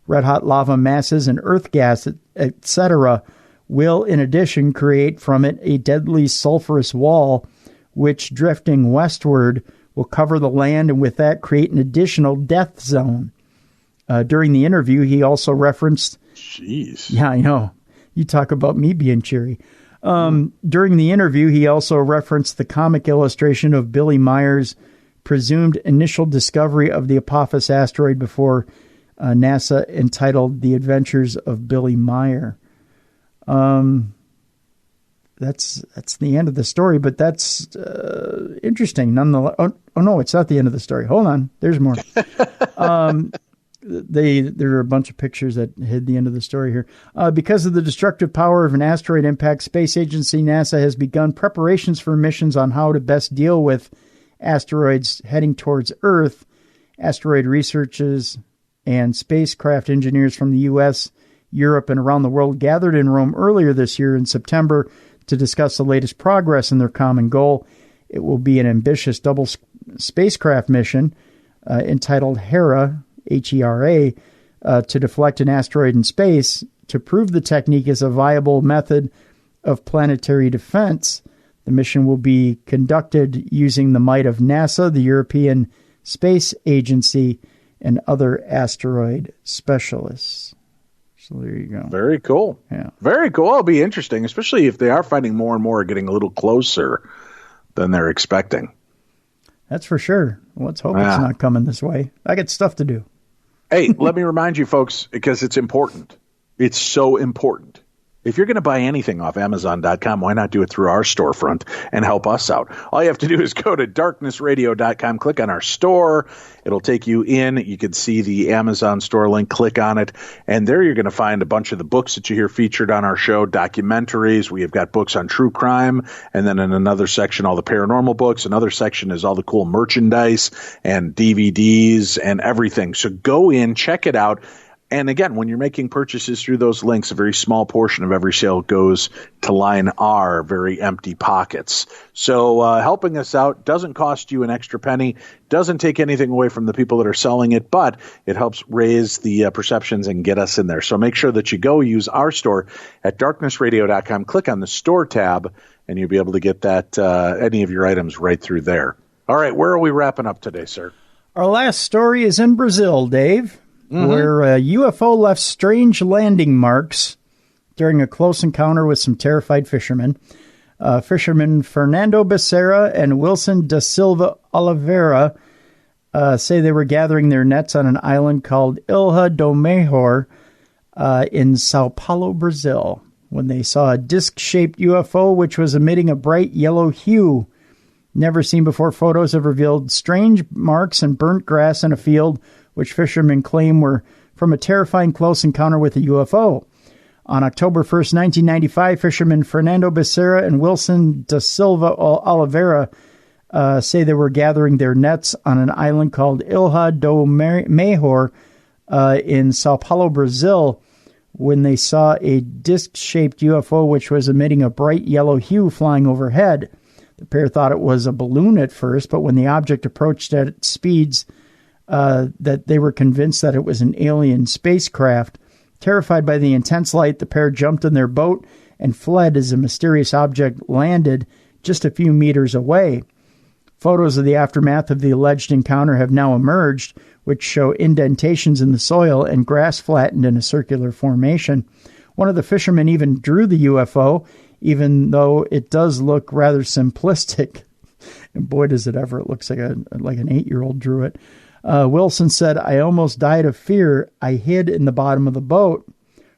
Red-hot lava masses and earth gas, etc., will in addition create from it a deadly sulfurous wall, which, drifting westward, will cover the land and with that create an additional death zone. During the interview, he also referenced... Jeez. Yeah, I know. You talk about me being cheery. During the interview, he also referenced the comic illustration of Billy Meyer's presumed initial discovery of the Apophis asteroid before NASA, entitled The Adventures of Billy Meyer. That's the end of the story, but that's interesting nonetheless. Oh, no, it's not the end of the story. Hold on. There's more. There are a bunch of pictures that hid the end of the story here. Because of the destructive power of an asteroid impact, space agency NASA has begun preparations for missions on how to best deal with asteroids heading towards Earth. Asteroid researchers and spacecraft engineers from the U.S., Europe, and around the world gathered in Rome earlier this year in September to discuss the latest progress in their common goal. It will be an ambitious double spacecraft mission entitled HERA, H-E-R-A, to deflect an asteroid in space to prove the technique is a viable method of planetary defense. The mission will be conducted using the might of NASA, the European Space Agency, and other asteroid specialists. So there you go. Very cool. Yeah. Very cool. It'll be interesting, especially if they are finding more and more getting a little closer than they're expecting. That's for sure. Let's hope it's not coming this way. I got stuff to do. Hey, let me remind you folks, because it's important. It's so important. If you're going to buy anything off Amazon.com, why not do it through our storefront and help us out? All you have to do is go to darknessradio.com, click on our store. It'll take you in. You can see the Amazon store link. Click on it. And there you're going to find a bunch of the books that you hear featured on our show, documentaries. We have got books on true crime. And then in another section, all the paranormal books. Another section is all the cool merchandise and DVDs and everything. So go in, check it out. And again, when you're making purchases through those links, a very small portion of every sale goes to line our very empty pockets. So helping us out doesn't cost you an extra penny, doesn't take anything away from the people that are selling it, but it helps raise the perceptions and get us in there. So make sure that you go use our store at darknessradio.com. Click on the store tab, and you'll be able to get that any of your items right through there. All right, where are we wrapping up today, sir? Our last story is in Brazil, Dave. where a UFO left strange landing marks during a close encounter with some terrified fishermen. Fishermen Fernando Becerra and Wilson da Silva Oliveira say they were gathering their nets on an island called Ilha do Maior in Sao Paulo, Brazil, when they saw a disc-shaped UFO which was emitting a bright yellow hue. Never seen before photos have revealed strange marks and burnt grass in a field, which fishermen claim were from a terrifying close encounter with a UFO. On October 1st, 1995, fishermen Fernando Becerra and Wilson da Silva Oliveira say they were gathering their nets on an island called Ilha do Maior in Sao Paulo, Brazil, when they saw a disc-shaped UFO which was emitting a bright yellow hue flying overhead. The pair thought it was a balloon at first, but when the object approached at speeds that they were convinced that it was an alien spacecraft. Terrified by the intense light, the pair jumped in their boat and fled as a mysterious object landed just a few meters away. Photos of the aftermath of the alleged encounter have now emerged, which show indentations in the soil and grass flattened in a circular formation. One of the fishermen even drew the UFO, even though it does look rather simplistic. And boy, does it ever. It looks like an 8-year-old drew it. Wilson said, "I almost died of fear. I hid in the bottom of the boat."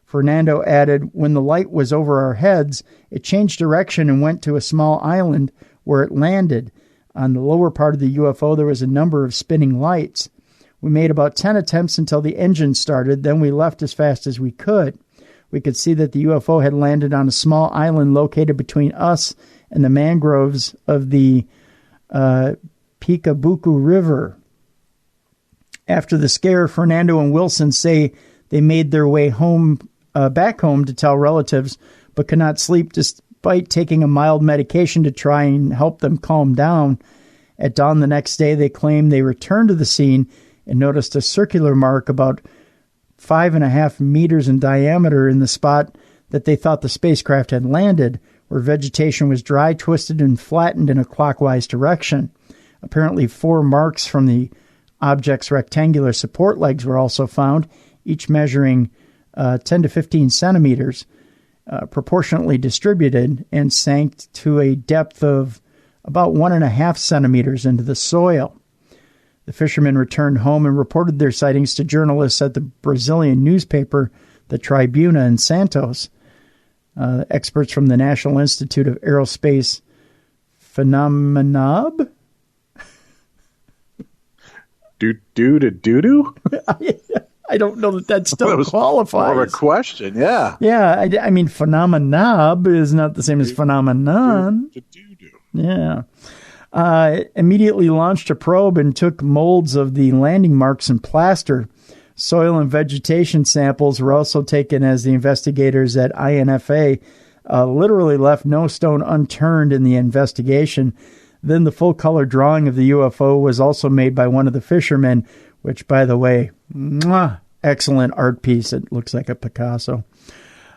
Fernando added, "When the light was over our heads, it changed direction and went to a small island where it landed. On the lower part of the UFO, there was a number of spinning lights. We made about 10 attempts until the engine started. Then we left as fast as we could. We could see that the UFO had landed on a small island located between us and the mangroves of the Picabuco River. After the scare, Fernando and Wilson say they made their way back home to tell relatives, but could not sleep despite taking a mild medication to try and help them calm down. At dawn the next day, they claimed they returned to the scene and noticed a circular mark about 5.5 meters in diameter in the spot that they thought the spacecraft had landed, where vegetation was dry, twisted, and flattened in a clockwise direction. Apparently, 4 marks from the object's rectangular support legs were also found, each measuring 10 to 15 centimeters, proportionately distributed, and sank to a depth of about 1.5 centimeters into the soil. The fishermen returned home and reported their sightings to journalists at the Brazilian newspaper, the Tribuna in Santos. Experts from the National Institute of Aerospace Phenomenology. Do? I don't know that still qualifies. More of a question, yeah. Yeah, I mean, phenomenon is not the same as phenomenon. Yeah. Immediately launched a probe and took molds of the landing marks and plaster. Soil and vegetation samples were also taken as the investigators at INFA literally left no stone unturned in the investigation. Then the full-color drawing of the UFO was also made by one of the fishermen, which, by the way, excellent art piece. It looks like a Picasso.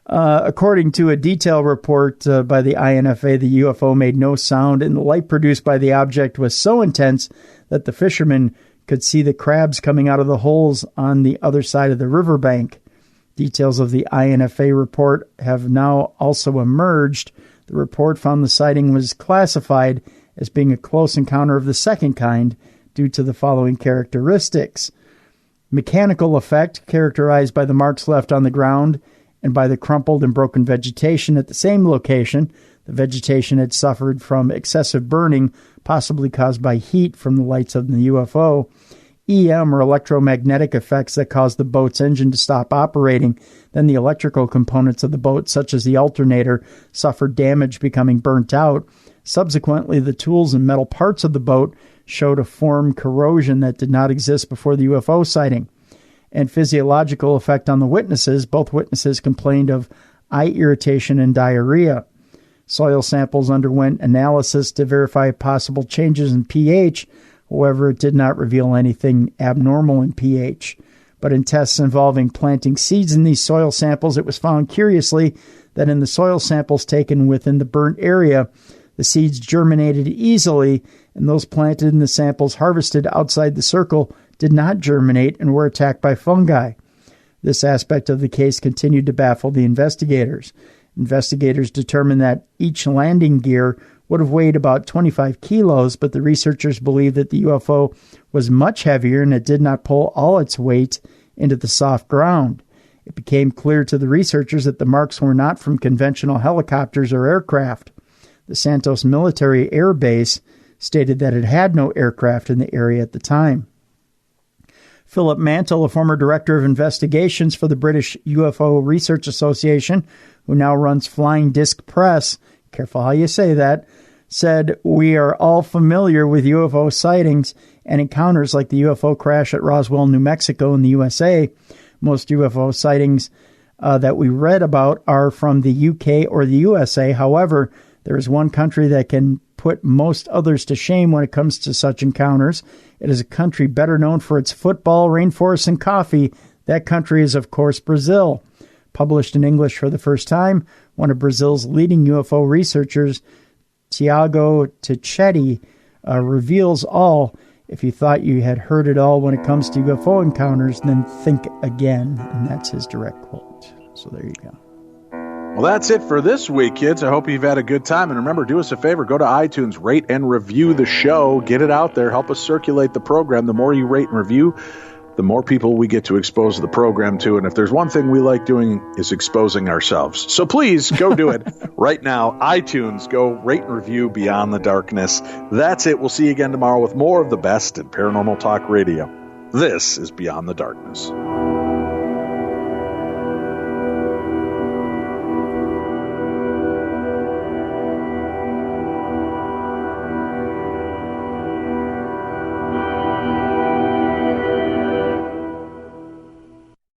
According to a detailed report by the INFA, the UFO made no sound, and the light produced by the object was so intense that the fishermen could see the crabs coming out of the holes on the other side of the riverbank. Details of the INFA report have now also emerged. The report found the sighting was classified as being a close encounter of the second kind due to the following characteristics. Mechanical effect, characterized by the marks left on the ground and by the crumpled and broken vegetation at the same location. The vegetation had suffered from excessive burning, possibly caused by heat from the lights of the UFO. EM, or electromagnetic effects, that caused the boat's engine to stop operating. Then the electrical components of the boat, such as the alternator, suffered damage, becoming burnt out. Subsequently, the tools and metal parts of the boat showed a form corrosion that did not exist before the UFO sighting. And physiological effect on the witnesses. Both witnesses complained of eye irritation and diarrhea. Soil samples underwent analysis to verify possible changes in pH. However, it did not reveal anything abnormal in pH. But in tests involving planting seeds in these soil samples, it was found curiously that in the soil samples taken within the burnt area, The seeds germinated easily, and those planted in the samples harvested outside the circle did not germinate and were attacked by fungi. This aspect of the case continued to baffle the investigators. Investigators determined that each landing gear would have weighed about 25 kilos, but the researchers believed that the UFO was much heavier and it did not pull all its weight into the soft ground. It became clear to the researchers that the marks were not from conventional helicopters or aircraft. The Santos Military Air Base stated that it had no aircraft in the area at the time. Philip Mantle, a former director of investigations for the British UFO Research Association, who now runs Flying Disc Press, careful how you say that, said, "We are all familiar with UFO sightings and encounters like the UFO crash at Roswell, New Mexico in the USA. Most UFO sightings that we read about are from the UK or the USA. However, there is one country that can put most others to shame when it comes to such encounters. It is a country better known for its football, rainforests, and coffee. That country is, of course, Brazil." Published in English for the first time, one of Brazil's leading UFO researchers, Tiago Tichetti, reveals all. If you thought you had heard it all when it comes to UFO encounters, then think again. And that's his direct quote. So there you go. Well, that's it for this week, kids. I hope you've had a good time. And remember, do us a favor. Go to iTunes, rate and review the show. Get it out there. Help us circulate the program. The more you rate and review, the more people we get to expose the program to. And if there's one thing we like doing is exposing ourselves. So please go do it right now. iTunes, go rate and review Beyond the Darkness. That's it. We'll see you again tomorrow with more of the best in paranormal talk radio. This is Beyond the Darkness.